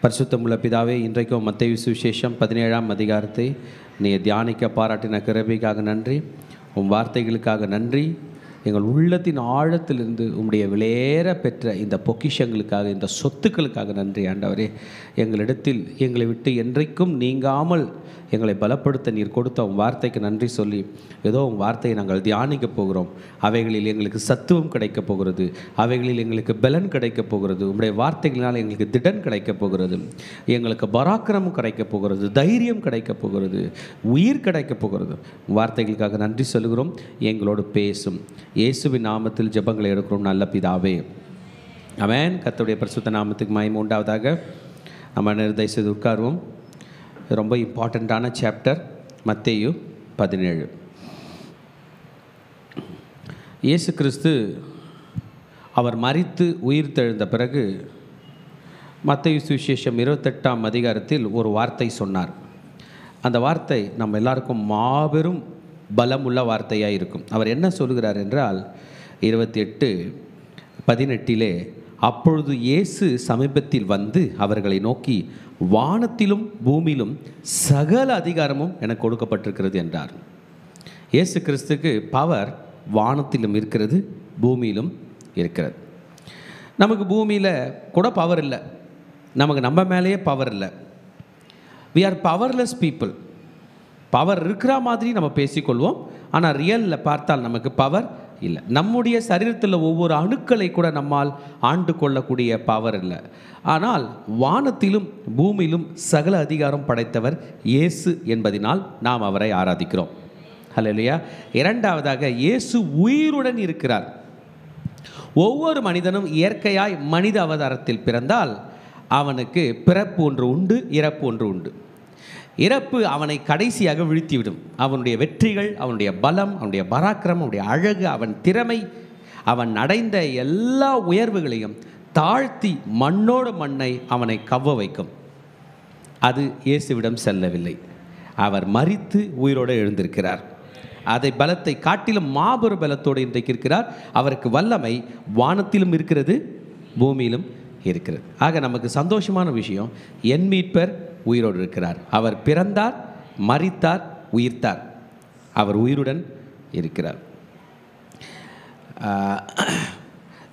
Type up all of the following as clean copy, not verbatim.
பரிசுத்தமுள்ள பிதாவே, இன்றைக்கும் மத்தேயு சுவிசேஷம் 17ஆம் அதிகாரத்தை நீ தியானிக்க பாராட்டின கிருபைக்காக நன்றி. உம் வார்த்தைகளுக்காக நன்றி. எங்கள் உள்ளத்தின் ஆழத்திலிருந்து உம்முடைய விலையேற பெற்ற இந்த பொக்கிஷங்களுக்காக, இந்த சொத்துக்களுக்காக நன்றி ஆண்டவரே. எங்களிடத்தில் எங்களை விட்டு என்றைக்கும் நீங்காமல் எங்களை பலப்படுத்த நீர் கொடுத்த உம் வார்த்தைக்கு நன்றி சொல்லி, ஏதோ உம் வார்த்தையை நாங்கள் தியானிக்க போகிறோம். அவைகளில் எங்களுக்கு சத்துவம் கிடைக்கப் போகிறது, அவைகளில் எங்களுக்கு பலன் கிடைக்கப் போகிறது, உம்முடைய வார்த்தைகளினால் எங்களுக்கு திடன் கிடைக்கப் போகிறது, எங்களுக்கு பராக்கிரமம் கிடைக்கப் போகிறது, தைரியம் கிடைக்கப் போகிறது, உயிர் கிடைக்கப் போகிறது. வார்த்தைகளுக்காக நன்றி சொல்கிறோம். எங்களோடு பேசும். இயேசுவின் நாமத்தில் ஜெபங்களை எடுக்கிறோம் நல்ல பிதாவே, ஆமென். கர்த்தருடைய பரிசுத்த நாமத்துக்கு மகிமை உண்டாவதாக. நம்ம தயவு செய்து உட்காருவோம். ரொம்ப இம்பார்ட்டண்ட்டான சாப்டர் மத்தேயு 17. இயேசு கிறிஸ்து அவர் மரித்து உயிர் தெழுந்த பிறகு மத்தேயு சுவிசேஷம் 28ஆம் அதிகாரத்தில் ஒரு வார்த்தை சொன்னார். அந்த வார்த்தை நம்ம எல்லாருக்கும் மாபெரும் பலமுள்ள வார்த்தையாக இருக்கும். அவர் என்ன சொல்கிறார் என்றால் 28:18 அப்பொழுது இயேசு சமீபத்தில் வந்து அவர்களை நோக்கி, வானத்திலும் பூமியிலும் சகல அதிகாரமும் எனக்கு கொடுக்கப்பட்டிருக்கிறது என்றார். இயேசு கிறிஸ்துக்கு பவர் வானத்திலும் இருக்கிறது, பூமியிலும் இருக்கிறது. நமக்கு பூமியில் கூட பவர் இல்லை, நமக்கு நம்ம மேலேயே பவர் இல்லை. We are powerless people. Power இருக்கிற மாதிரி நம்ம பேசிக்கொள்வோம், ஆனால் ரியலில் பார்த்தால் நமக்கு பவர் இல்லை. நம்முடைய சரீரத்தில் ஒவ்வொரு அணுக்களை கூட நம்மால் ஆண்டு கொள்ளக்கூடிய பவர் இல்லை. ஆனால் வானத்திலும் பூமியிலும் சகல அதிகாரம் படைத்தவர் இயேசு என்பதினால் நாம் அவரை ஆராதிக்கிறோம். ஹல்லேலூயா. இரண்டாவதாக, இயேசு உயிருடன் இருக்கிறார். ஒவ்வொரு மனிதனும் இயற்கையாய் மனித அவதாரத்தில் பிறந்தால் அவனுக்கு பிறப்பு ஒன்று உண்டு, இறப்பு ஒன்று உண்டு. இறப்பு அவனை கடைசியாக வீழ்த்திவிடும். அவனுடைய வெற்றிகள், அவனுடைய பலம், அவனுடைய பராக்கிரமம், அவனுடைய அழகு, அவன் திறமை, அவன் அடைந்த எல்லா உயர்வுகளையும் தாழ்த்தி மண்ணோடு மண்ணை அவனை கவ்வ வைக்கும். அது இயேசுவிடம் செல்லவில்லை. அவர் மரித்து உயிரோடு எழுந்திருக்கிறார். அதை பலத்தை காட்டிலும் மாபெரும் பலத்தோடு இன்றைக்கு இருக்கிறார். அவருக்கு வல்லமை வானத்திலும் இருக்கிறது, பூமியிலும் இருக்கிறது. ஆக நமக்கு சந்தோஷமான விஷயம், என் மீட்பர் உயிரோடு இருக்கிறார். அவர் பிறந்தார், மரித்தார், உயிர்த்தார். அவர் உயிருடன் இருக்கிறார்.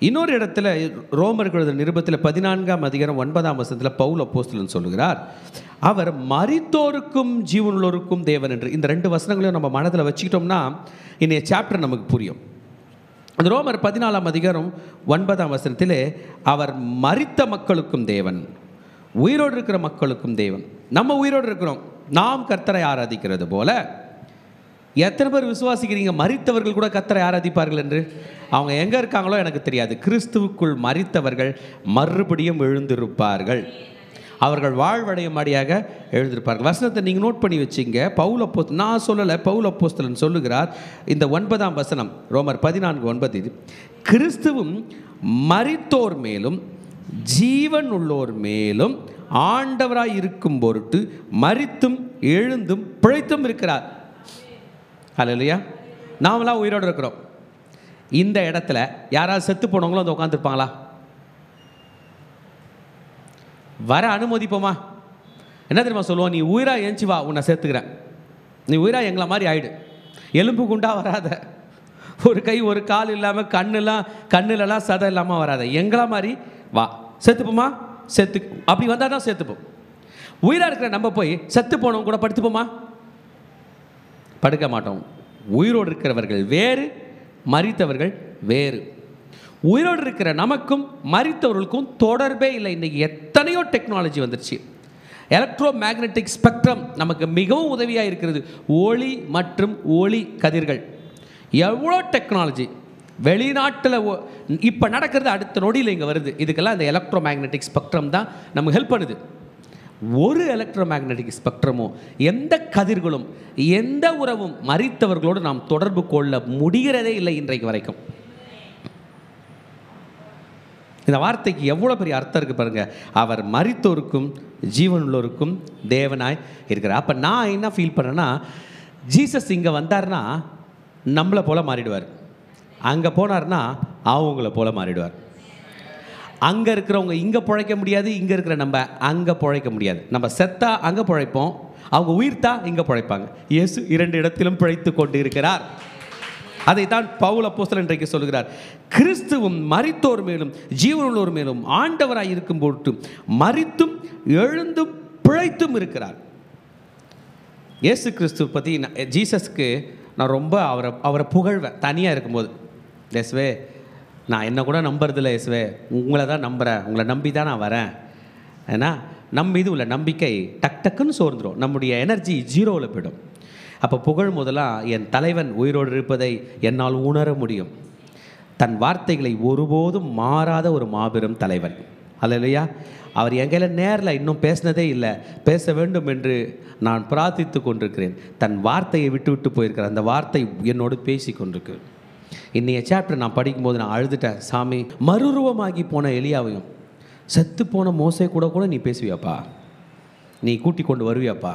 இன்னொரு இடத்துல ரோமர்கள் நிருபத்தில் 14ஆம் அதிகாரம் 9ஆம் வசனத்தில் பவுல் அப்போஸ்தலன் சொல்லுகிறார், அவர் மரித்தோருக்கும் ஜீவனுள்ளோருக்கும் தேவன் என்று. இந்த 2 வசனங்களையும் நம்ம மனதில் வச்சுக்கிட்டோம்னா இன்றைய சாப்டர் நமக்கு புரியும். அந்த ரோமர் 14ஆம் அதிகாரம் 9ஆம் வசனத்திலே அவர் மரித்த மக்களுக்கும் தேவன், உயிரோடு இருக்கிற மக்களுக்கும் தேவன். நம்ம உயிரோடு இருக்கிறோம், நாம் கர்த்தரை ஆராதிக்கிறது போல எத்தனை பேர் விசுவாசிக்கிறீங்க மரித்தவர்கள் கூட கர்த்தரை ஆராதிப்பார்கள் என்று? அவங்க எங்கே இருக்காங்களோ எனக்கு தெரியாது. கிறிஸ்துவுக்குள் மரித்தவர்கள் மறுபடியும் எழுந்திருப்பார்கள். அவர்கள் வாழ்வடையும்படியாக எழுந்திருப்பார்கள். வசனத்தை நீங்கள் நோட் பண்ணி வச்சிங்க. பவுல் அப்போஸ்தலன், நான் சொல்லலை, பவுல் அப்போஸ்தலன் சொல்லுகிறார். இந்த 9ஆம் வசனம் ரோமர் 14:9, கிறிஸ்துவும் மரித்தோர் மேலும் ஜீவன் உள்ளோர் மேலும் ஆண்டவராய் இருக்கும் பொருட்டு மரித்தும் எழுந்தும் பிழைத்தும் இருக்கிறார். ஹல்லேலூயா. நாமெல்லாம் உயிரோடு இருக்கிறோம். இந்த இடத்துல யாராவது செத்து போனவங்களும் வந்து உட்காந்துருப்பாங்களா? வர அனுமதிப்போமா? என்ன தெரியுமா சொல்லுவோம்? நீ உயிரா ஏஞ்சி வா, உன்னை சேர்த்துக்கிறேன். நீ உயிரா எங்களை மாதிரி ஆயிடு, எலும்பு குண்டா வராத, ஒரு கை ஒரு கால் இல்லாமல் கண்ணுலலாம் சதை இல்லாமல் வராத, எங்களா மாதிரி வா, செத்துப்போமா? செத்து அப்படி வந்தால் தான் செத்துப்போம். உயிராக இருக்கிற நம்ம போய் செத்து போனவங்க கூட படுத்துப்போமா? படுக்க மாட்டோம். உயிரோடு இருக்கிறவர்கள் வேறு, மரித்தவர்கள் வேறு. உயிரோடு இருக்கிற நமக்கும் மரித்தவர்களுக்கும் தொடர்பே இல்லை. இன்றைக்கி எத்தனையோ டெக்னாலஜி வந்துருச்சு. எலக்ட்ரோ மேக்னெட்டிக் ஸ்பெக்ட்ரம் நமக்கு மிகவும் உதவியாக இருக்கிறது. ஒளி மற்றும் ஒளி கதிர்கள், எவ்வளோ டெக்னாலஜி வெளிநாட்டில் இப்போ நடக்கிறது, அடுத்த நொடியில் இங்கே வருது. இதுக்கெல்லாம் இந்த எலக்ட்ரோ மேக்னெட்டிக் ஸ்பெக்ட்ரம் தான் நமக்கு ஹெல்ப் பண்ணுது. ஒரு எலக்ட்ரோ மேக்னெட்டிக் ஸ்பெக்ட்ரமும் எந்த கதிர்களும் எந்த உறவும் மரித்தவர்களோடு நாம் தொடர்பு கொள்ள முடிகிறதே இல்லை இன்றைக்கு வரைக்கும். இந்த வார்த்தைக்கு எவ்வளோ பெரிய அர்த்தம் இருக்குது பாருங்கள். அவர் மரித்தோருக்கும் ஜீவனுள்ளோருக்கும் தேவனாய் இருக்கிறார். அப்போ நான் என்ன ஃபீல் பண்ணேன்னா, ஜீசஸ் இங்கே வந்தார்னா நம்மளை போல் மாறிடுவார், அங்கே போனார்னா அவங்கள போல் மாறிடுவார். அங்கே இருக்கிறவங்க இங்கே பிழைக்க முடியாது, இங்கே இருக்கிற நம்ம அங்கே பிழைக்க முடியாது. நம்ம செத்தா அங்கே பிழைப்போம், அவங்க உயிர்த்தா இங்கே பிழைப்பாங்க. இயேசு 2 இடத்திலும் பிழைத்து கொண்டு இருக்கிறார். அதைத்தான் பவுல் அப்போஸ்தலன் இன்றைக்கு சொல்கிறார். கிறிஸ்துவும் மரித்தோர் மேலும் ஜீவனுள்ளோர் மேலும் ஆண்டவராய் இருக்கும் பொருட்டு மரித்தும் எழுந்தும் பிழைத்தும் இருக்கிறார். இயேசு கிறிஸ்து பற்றி ஜீசஸ்க்கு நான் ரொம்ப அவரை புகழ்வேன் தனியாக இருக்கும்போது. இயேசுவே, நான் என்ன கூட நம்புறதில்ல இயேசுவே, உங்களை தான் நம்புகிறேன், உங்களை நம்பி தான் நான் வரேன். ஏன்னா நம்ம இது உள்ள நம்பிக்கை டக்குன்னு சோர்ந்துடும், நம்முடைய எனர்ஜி ஜீரோவில் போயிடும். அப்போ புகழ் முதலாக என் தலைவன் உயிரோடு இருப்பதை என்னால் உணர முடியும். தன் வார்த்தைகளை ஒருபோதும் மாறாத ஒரு மாபெரும் தலைவன். அல்லேலூயா. அவர் எங்கையில் நேரில் இன்னும் பேசினதே இல்லை, பேச வேண்டும் என்று நான் பிரார்த்தித்து கொண்டிருக்கிறேன். தன் வார்த்தையை விட்டு விட்டு போயிருக்கிறேன், அந்த வார்த்தை என்னோடு பேசி கொண்டிருக்கிறேன். இன்னைய சாப்டர் நான் படிக்கும்போது நான் அழுதுட்டேன். சாமி, மறுரூபமாகி போன எலியாவையும் செத்து போன மோசே கூட நீ பேசுவியாப்பா, நீ கூட்டி கொண்டு வருவியாப்பா,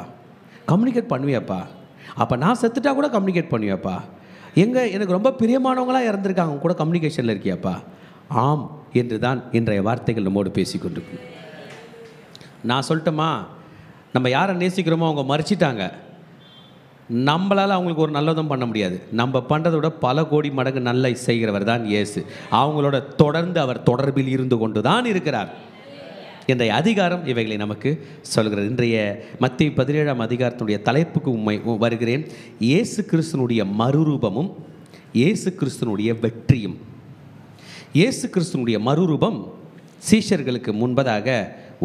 கம்யூனிகேட் பண்ணுவியாப்பா, அப்போ நான் செத்துட்டா கூட கம்யூனிகேட் பண்ணுவியாப்பா, எனக்கு ரொம்ப பிரியமானவங்களாக இறந்துருக்காங்க கூட கம்யூனிகேஷனில் இருக்கியாப்பா. ஆம் என்று தான் இன்றைய வார்த்தைகள் நம்மோடு பேசி கொண்டிருக்கு. நான் சொல்லட்டுமா, நம்ம யாரை நேசிக்கிறோமோ அவங்க மறிச்சிட்டாங்க, நம்மளால் அவங்களுக்கு ஒரு நல்லதும் பண்ண முடியாது. நம்ம பண்ணுறத விட பல கோடி மடங்கு நல்ல செய்கிறவர் தான் இயேசு. அவங்களோட தொடர்ந்து அவர் தொடர்பில் இருந்து கொண்டு தான் இருக்கிறார். இன்றைய அதிகாரம் இவைகளை நமக்கு சொல்கிறது. இன்றைய மத்தேயு 17ஆம் அதிகாரத்தினுடைய தலைப்புக்கு உண்மை வருகிறேன். இயேசு கிறிஸ்துனுடைய மறுரூபமும் இயேசு கிறிஸ்துனுடைய வெற்றியும். இயேசு கிறிஸ்துனுடைய மறுரூபம் சீஷர்களுக்கு முன்பதாக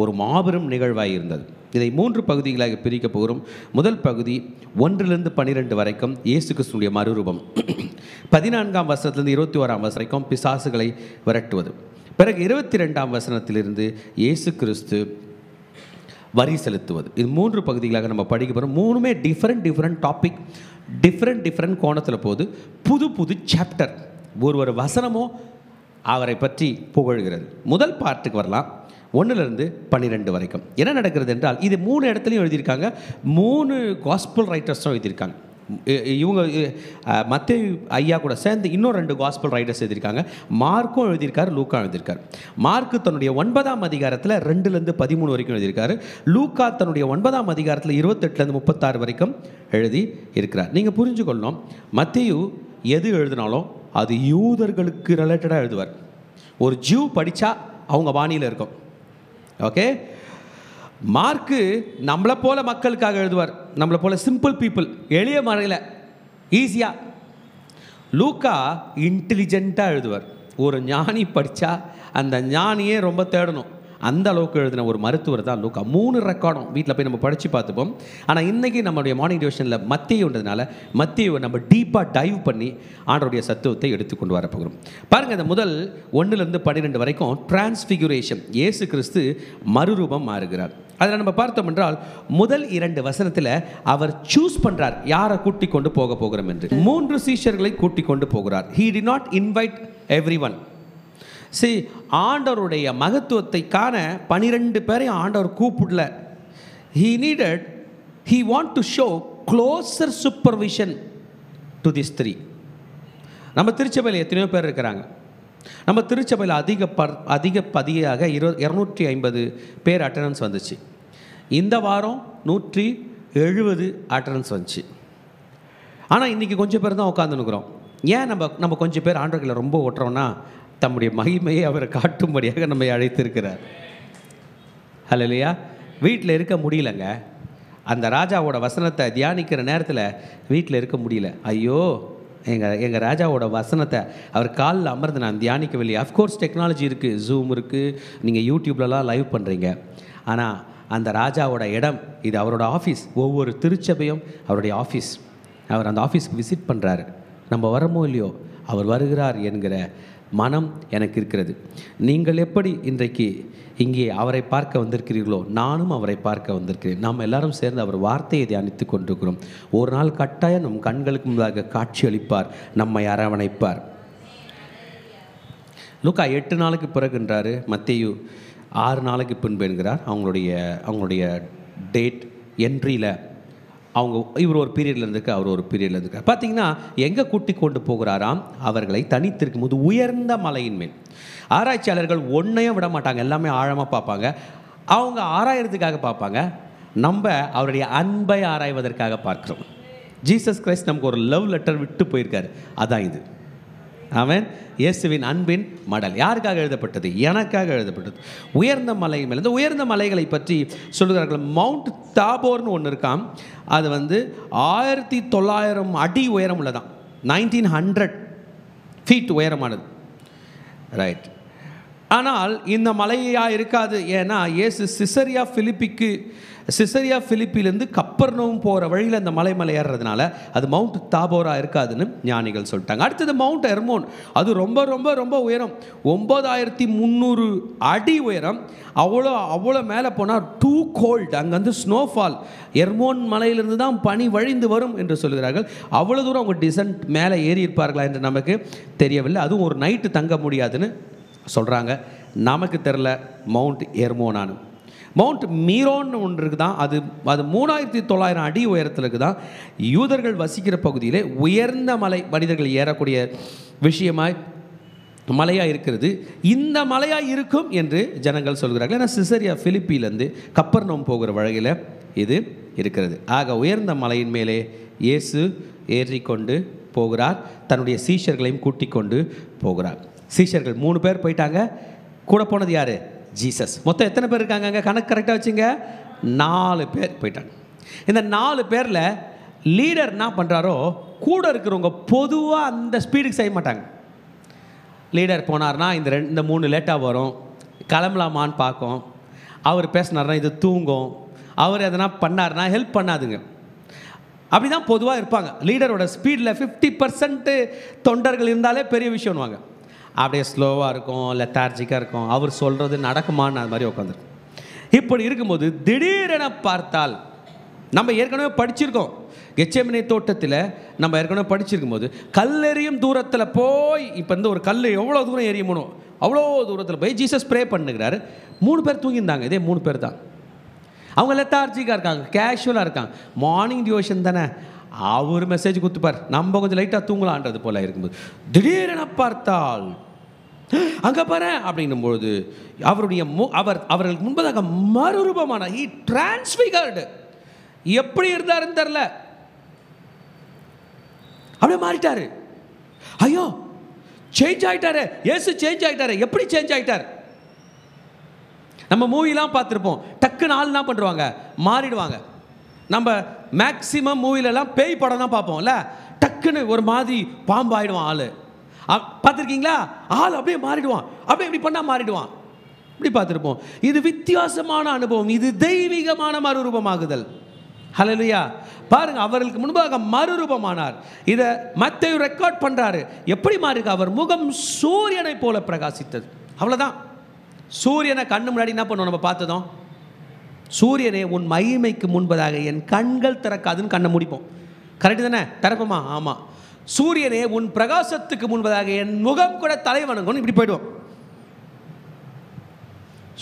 ஒரு மாபெரும் நிகழ்வாக இருந்தது. இதை 3 பகுதிகளாக பிரிக்க போகிறோம். முதல் பகுதி 1-12 வரைக்கும் இயேசு கிறிஸ்துனுடைய மறுரூபம். 14ஆம் வசனத்திலிருந்து 21ஆம் வசனம் வரைக்கும் பிசாசுகளை விரட்டுவது. பிறகு 22ஆம் வசனத்திலிருந்து இயேசு கிறிஸ்து வரி செலுத்துவது. இது 3 பகுதிகளாக நம்ம படிக்க போகிறோம். 3மே டிஃப்ரெண்ட் டாபிக், டிஃப்ரெண்ட் கோணத்தில் போகுது. புது சாப்டர், ஒரு வசனமோ அவரை பற்றி புகழ்கிறது. முதல் பார்ட்டுக்கு வரலாம். 1-12 வரைக்கும் என்ன நடக்கிறது என்றால், இது 3 இடத்துலையும் எழுதியிருக்காங்க. 3 காஸ்பல் ரைட்டர்ஸும் எழுதியிருக்காங்க. இவங்க மத்தேயு ஐயா கூட சேர்ந்து இன்னும் 2 காஸ்பல் ரைட்டர்ஸ் எழுதியிருக்காங்க. மார்க்கும் எழுதியிருக்காரு, லூக்கா எழுதியிருக்காரு. மார்க்கு தன்னுடைய 9ஆம் அதிகாரத்தில் 2-13 வரைக்கும் எழுதியிருக்காரு. லூக்கா தன்னுடைய 9ஆம் அதிகாரத்தில் 28-36 வரைக்கும் எழுதி இருக்கிறார். நீங்கள் புரிஞ்சுக்கொள்ளணும், மத்தேயு எது எழுதினாலும் அது யூதர்களுக்கு ரிலேட்டடாக எழுதுவார். ஒரு ஜூ படித்தா அவங்க வாணியில் இருக்கும். ஓகே. மார்க்கு நம்மளை போல மக்களுக்காக எழுதுவார், நம்மளை போல சிம்பிள் பீப்புள், எளிய முறையில் ஈஸியாக. லூக்கா இன்டெலிஜென்ட்டாக எழுதுவார். ஒரு ஞானி படித்தா அந்த ஞானியே ரொம்ப தேடணும், அந்த அளவுக்கு எழுதின ஒரு மருத்துவர் தான் லூக்கா. 3 ரெக்கார்டும் வீட்டில் போய் நம்ம படித்து பார்த்துப்போம். ஆனால் இன்றைக்கி நம்மளுடைய மார்னிங் டிவிஷனில் மத்தேயுன்றதுனால மத்தேயுவை நம்ம டீப்பாக டைவ் பண்ணி ஆண்டவருடைய சத்துவத்தை எடுத்துக்கொண்டு வரப்போகிறோம். பாருங்கள், இந்த முதல் 1-12 வரைக்கும் டிரான்ஸ்ஃபிகுரேஷன், இயேசு கிறிஸ்து மறுரூபம் மாறுகிறார். அதில் நம்ம பார்த்தோம் என்றால் முதல் 2 வசனத்தில் அவர் சூஸ் பண்ணுறார் யாரை கூட்டிக் கொண்டு போகிறோம் என்று. 3 சீஷர்களை கூட்டிக் கொண்டு போகிறார். He did not invite everyone. சரி, ஆண்டவருடைய மகத்துவத்தை காண 12 பேரையும் ஆண்டவர் கூப்பிடல. he want to show closer supervision to these 3. நம்ம திருச்சபையில் எத்தனையோ பேர் இருக்கிறாங்க. நம்ம திருச்சபையில் அதிகப்படியாக 250 பேர் அட்டண்டன்ஸ் வந்துச்சு. இந்த வாரம் 170 அட்டண்டன்ஸ் வந்துச்சு. ஆனால் இன்றைக்கி கொஞ்சம் பேர் தான் உட்காந்துனுக்குறோம். ஏன் நம்ம கொஞ்சம் பேர் ஆண்டவர்களை ரொம்ப ஓட்டுறோன்னா, தம்முடைய மகிமையை அவரை காட்டும்படியாக நம்மை அழைத்திருக்கிறார். ஹல்லேலூயா. வீட்டில் இருக்க முடியலங்க, அந்த ராஜாவோட வசனத்தை தியானிக்கிற நேரத்தில் வீட்டில் இருக்க முடியல. ஐயோ, எங்கள் ராஜாவோட வசனத்தை அவர் காலில் அமர்ந்து நான் தியானிக்கவில்லை. அஃப்கோர்ஸ் டெக்னாலஜி இருக்குது, ஜூம் இருக்குது, நீங்கள் யூடியூப்லலாம் லைவ் பண்ணுறீங்க. ஆனால் அந்த ராஜாவோட இடம் இது, அவரோட ஆஃபீஸ். ஒவ்வொரு திருச்சபையும் அவருடைய ஆஃபீஸ். அவர் அந்த ஆஃபீஸ்க்கு விசிட் பண்ணுறாரு. நம்ம வரமோ இல்லையோ, அவர் வருகிறார் என்கிற மனம் எனக்கு இருக்கிறது. நீங்கள் எப்படி இன்றைக்கு இங்கே அவரை பார்க்க வந்திருக்கிறீர்களோ, நானும் அவரை பார்க்க வந்திருக்கிறேன். நாம் எல்லாரும் சேர்ந்து அவர் வார்த்தையை தியானித்து கொண்டிருக்கிறோம். ஒரு நாள் கட்டாயம் நம் கண்களுக்கு முன்பாக காட்சி அளிப்பார், நம்மை அரவணைப்பார். லூக்கா 8 நாளுக்கு பிறகுன்றாரு, மத்தேயு 6 நாளைக்கு பின்பு என்கிறார். அவங்களுடைய டேட் என்ட்ரியில் இவர் ஒரு பீரியடில் இருந்திருக்கு, அவர் ஒரு பீரியடில் இருந்திருக்கார். பார்த்தீங்கன்னா எங்கே கூட்டி கொண்டு போகிறாராம்? அவர்களை தனித்திருக்கும் போது உயர்ந்த மலையின் மேல். ஆராய்ச்சியாளர்கள் ஒன்றையும் விட மாட்டாங்க, எல்லாமே ஆழமாக பார்ப்பாங்க. அவங்க ஆராயறதுக்காக பார்ப்பாங்க, நம்ம அவருடைய அன்பை ஆராய்வதற்காக பார்க்குறோம். ஜீசஸ் கிரைஸ்ட் நமக்கு ஒரு லவ் லெட்டர் விட்டு போயிருக்காரு, அதான் இது. ஆமென். இயேசுவின் அன்பின் மடல் யாருக்காக எழுதப்பட்டது? எனக்காக எழுதப்பட்டது. உயர்ந்த மலை மேலே, இந்த உயர்ந்த மலைகளை பற்றி சொல்லுகிறார்கள். மவுண்ட் தாபோர்னு ஒன்று இருக்காம். அது 1900 அடி உயரம் உள்ளதான், 1900 ஃபீட் உயரமானது. ரைட். ஆனால் இந்த மலையாக இருக்காது. ஏன்னா இயேசு சிசரியா பிலிப்பிலிருந்து கப்பர்னவும் போகிற வழியில் அந்த மலை ஏறுறதுனால அது மவுண்ட் தாபோராக இருக்காதுன்னு ஞானிகள் சொல்லிட்டாங்க. அடுத்தது மவுண்ட் எர்மோன். அது ரொம்ப ரொம்ப ரொம்ப உயரம், 9300 அடி உயரம். அவ்வளோ மேலே போனால் டூ கோல்டு, அங்கே ஸ்னோஃபால். எர்மோன் மலையிலிருந்து தான் பனி வழிந்து வரும் என்று சொல்கிறார்கள். அவ்வளோ தூரம் அவங்க டிசன்ட் மேலே ஏறி இருப்பார்களா என்று நமக்கு தெரியவில்லை. அதுவும் ஒரு நைட்டு தங்க முடியாதுன்னு சொல்கிறாங்க, நமக்கு தெரில. மவுண்ட் எர்மோனானு. மவுண்ட் மீரோன்னு ஒன்று இருக்குது தான், அது 3900 அடி உயரத்தில் இருக்குது தான். யூதர்கள் வசிக்கிற பகுதியிலே உயர்ந்த மலை, மனிதர்கள் ஏறக்கூடிய விஷயமாய் மலையாக இருக்கிறது. இந்த மலையாக இருக்கும் என்று ஜனங்கள் சொல்கிறார்கள். ஏன்னா சிசரியா பிலிப்பிலேருந்து கப்பர்னவும் போகிற வழியில் இது இருக்கிறது. ஆக உயர்ந்த மலையின் மேலே இயேசு ஏறிக்கொண்டு போகிறார், தன்னுடைய சீஷர்களையும் கூட்டிக் கொண்டு போகிறார். சீஷர்கள் 3 பேர் போயிட்டாங்க, கூட போனது யார்? ஜீசஸ். மொத்தம் எத்தனை பேர் இருக்காங்க அங்கே? கணக்கு கரெக்டாக வச்சுங்க, 4 பேர் போயிட்டாங்க. இந்த 4 பேரில் லீடர் என்ன பண்ணுறாரோ, கூட இருக்கிறவங்க பொதுவாக அந்த ஸ்பீடுக்கு செய்ய மாட்டாங்க. லீடர் போனார்னா இந்த 3 லேட்டாக வரும், கிளம்பலாமான்னு பார்க்கும். அவர் பேசினார்னா இது தூங்கும், அவர் எதனா பண்ணார்னா ஹெல்ப் பண்ணாதுங்க. அப்படி தான் பொதுவாக இருப்பாங்க. லீடரோட ஸ்பீடில் 50% தொண்டர்கள் இருந்தாலே பெரிய விஷயம்னுவாங்க. அப்படியே ஸ்லோவாக இருக்கும், லெத்தார்ஜிக்காக இருக்கும், அவர் சொல்கிறது நடக்குமான்னு அது மாதிரி உட்காந்துருக்கும். இப்படி இருக்கும்போது திடீரென பார்த்தால், நம்ம ஏற்கனவே படிச்சிருக்கோம், கெத்செமனே தோட்டத்தில் நம்ம ஏற்கனவே படிச்சிருக்கும் போது கல்லெறியும் தூரத்தில் போய், இப்போ ஒரு கல் எவ்வளோ தூரம் எறியணும் அவ்வளோ தூரத்தில் போய் ஜீசஸ் ப்ரே பண்ணுகிறாரு. 3 பேர் தூங்கியிருந்தாங்க, இதே 3 பேர் தான். அவங்க லெத்தார்ஜிக்காக இருக்காங்க, கேஷுவலாக இருக்காங்க. மார்னிங் டிவோஷன் தானே, அவர் மெசேஜ் கொடுத்துப்பார், நம்ம கொஞ்சம் லைட்டாக தூங்கலான்றது போல் இருக்கும்போது திடீரென பார்த்தால் அங்கே பாரு அப்படின்னும்பொழுது அவர்களுக்கு முன்பதாக மறுரூபமான, ஹி டிரான்ஸ்ஃபிகர்டு. எப்படி இருந்தாருன்னு தெரில, அப்படியே மாறிட்டாரு. ஐயோ, சேஞ்ச் ஆகிட்டாரு, இயேசு சேஞ்ச் ஆகிட்டாரு. எப்படி சேஞ்ச் ஆகிட்டார்? நம்ம மூவிலாம் பார்த்துருப்போம், டக்குன்னு ஆள் என்ன பண்ணுவாங்க, மாறிடுவாங்க. நம்ம மேக்சிமம் மூவிலெல்லாம் பேய் படம் தான் பார்ப்போம்ல, டக்குன்னு ஒரு மாதிரி பாம்பு ஆகிடுவான் ஆள். பார்த்துருக்கீங்களா? ஆள் அப்படியே மாறிடுவான், அப்படியே இப்படி பண்ணால் மாறிடுவான், இப்படி பார்த்துருப்போம். இது வித்தியாசமான அனுபவம், இது தெய்வீகமான மறுரூபமாகுதல். ஹல்லேலூயா. பாருங்க, அவர்களுக்கு முன்பாக மறுரூபமானார். இதை மத்தேயு ரெக்கார்ட் பண்ணுறாரு. எப்படி மாறிருக்கு? அவர் முகம் சூரியனை போல பிரகாசித்தது. அவ்வளோதான். சூரியனை கண்ணு முன்னாடி என்ன பண்ணுவோம் நம்ம பார்த்ததும், சூரியனே உன் மகிமைக்கு முன்பதாக என் கண்கள் திறக்காதுன்னு கண்ணை முடிப்போம். கரெக்டு தானே? திறப்போமா? ஆமாம். சூரியனே உன் பிரகாசத்துக்கு முன்பதாக என் முகம் கூட தலை வணங்கணும், இப்படி போயிடுவோம்.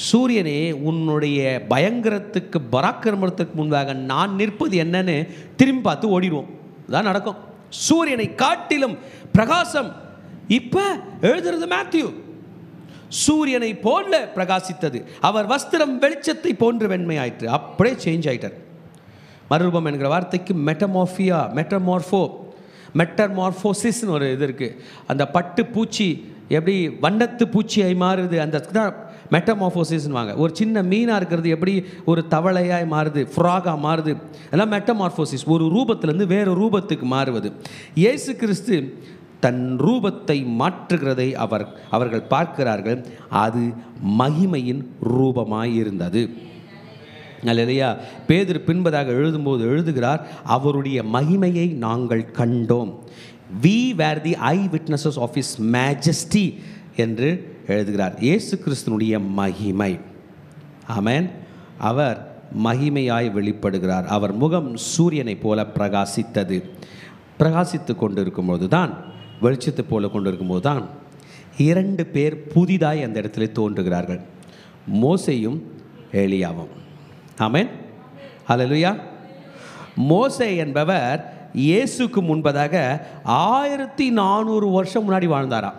சூரியனே உன்னுடைய பயங்கரத்துக்கு பராக்கிரமத்துக்கு முன்பாக நான் நிற்பது என்னன்னு திரும்பி பார்த்து ஓடிடுவோம். தான் நடக்கும். சூரியனை காட்டிலும் பிரகாசம். இப்போ எழுதுறது மேத்யூ. சூரியனை போல பிரகாசித்தது, அவர் வஸ்திரம் வெளிச்சத்தை போன்று வெண்மையாயிற்று. அப்படியே சேஞ்ச் ஆயிட்டார். மறுரூபம் என்கிற வார்த்தைக்கு மெட்டமார்ஃபியா, மெட்டமார்ஃபோசிஸ்னு ஒரு இது இருக்குது. அந்த பட்டு பூச்சி எப்படி வண்ணத்து பூச்சியாய் மாறுது, அந்த தான் மெட்டமார்ஃபோசிஸ்னுவாங்க. ஒரு சின்ன மீனாக இருக்கிறது எப்படி ஒரு தவளையாய் மாறுது, ஃப்ராகாக மாறுது, அதெல்லாம் மெட்டமார்ஃபோசிஸ். ஒரு ரூபத்திலேருந்து வேறு ரூபத்துக்கு மாறுவது. இயேசு கிறிஸ்து தன் ரூபத்தை மாற்றுகிறதை அவர்கள் பார்க்கிறார்கள். அது மகிமையின் ரூபமாய் இருந்தது. அல்லேலூயா. பேதுரு பின்பதாக எழுதும்போது எழுதுகிறார், அவருடைய மகிமையை நாங்கள் கண்டோம். We were the eyewitnesses of his majesty என்று எழுதுகிறார். இயேசு கிறிஸ்துனுடைய மகிமை. ஆமென். அவர் மகிமையாய் வெளிப்படுகிறார். அவர் முகம் சூரியனை போல பிரகாசித்தது. பிரகாசித்து கொண்டு இருக்கும்போது தான், வெளிச்சத்தை போல கொண்டு இருக்கும்போது தான் 2 பேர் புதிதாய் அந்த இடத்துல தோன்றுகிறார்கள், மோசேயும் எலியாவும். ஆமென். ஹல்லேலூயா. மோசே என்பவர் இயேசுக்கு முன்பதாக 1400 வருஷம் முன்னாடி வாழ்ந்தாராம்.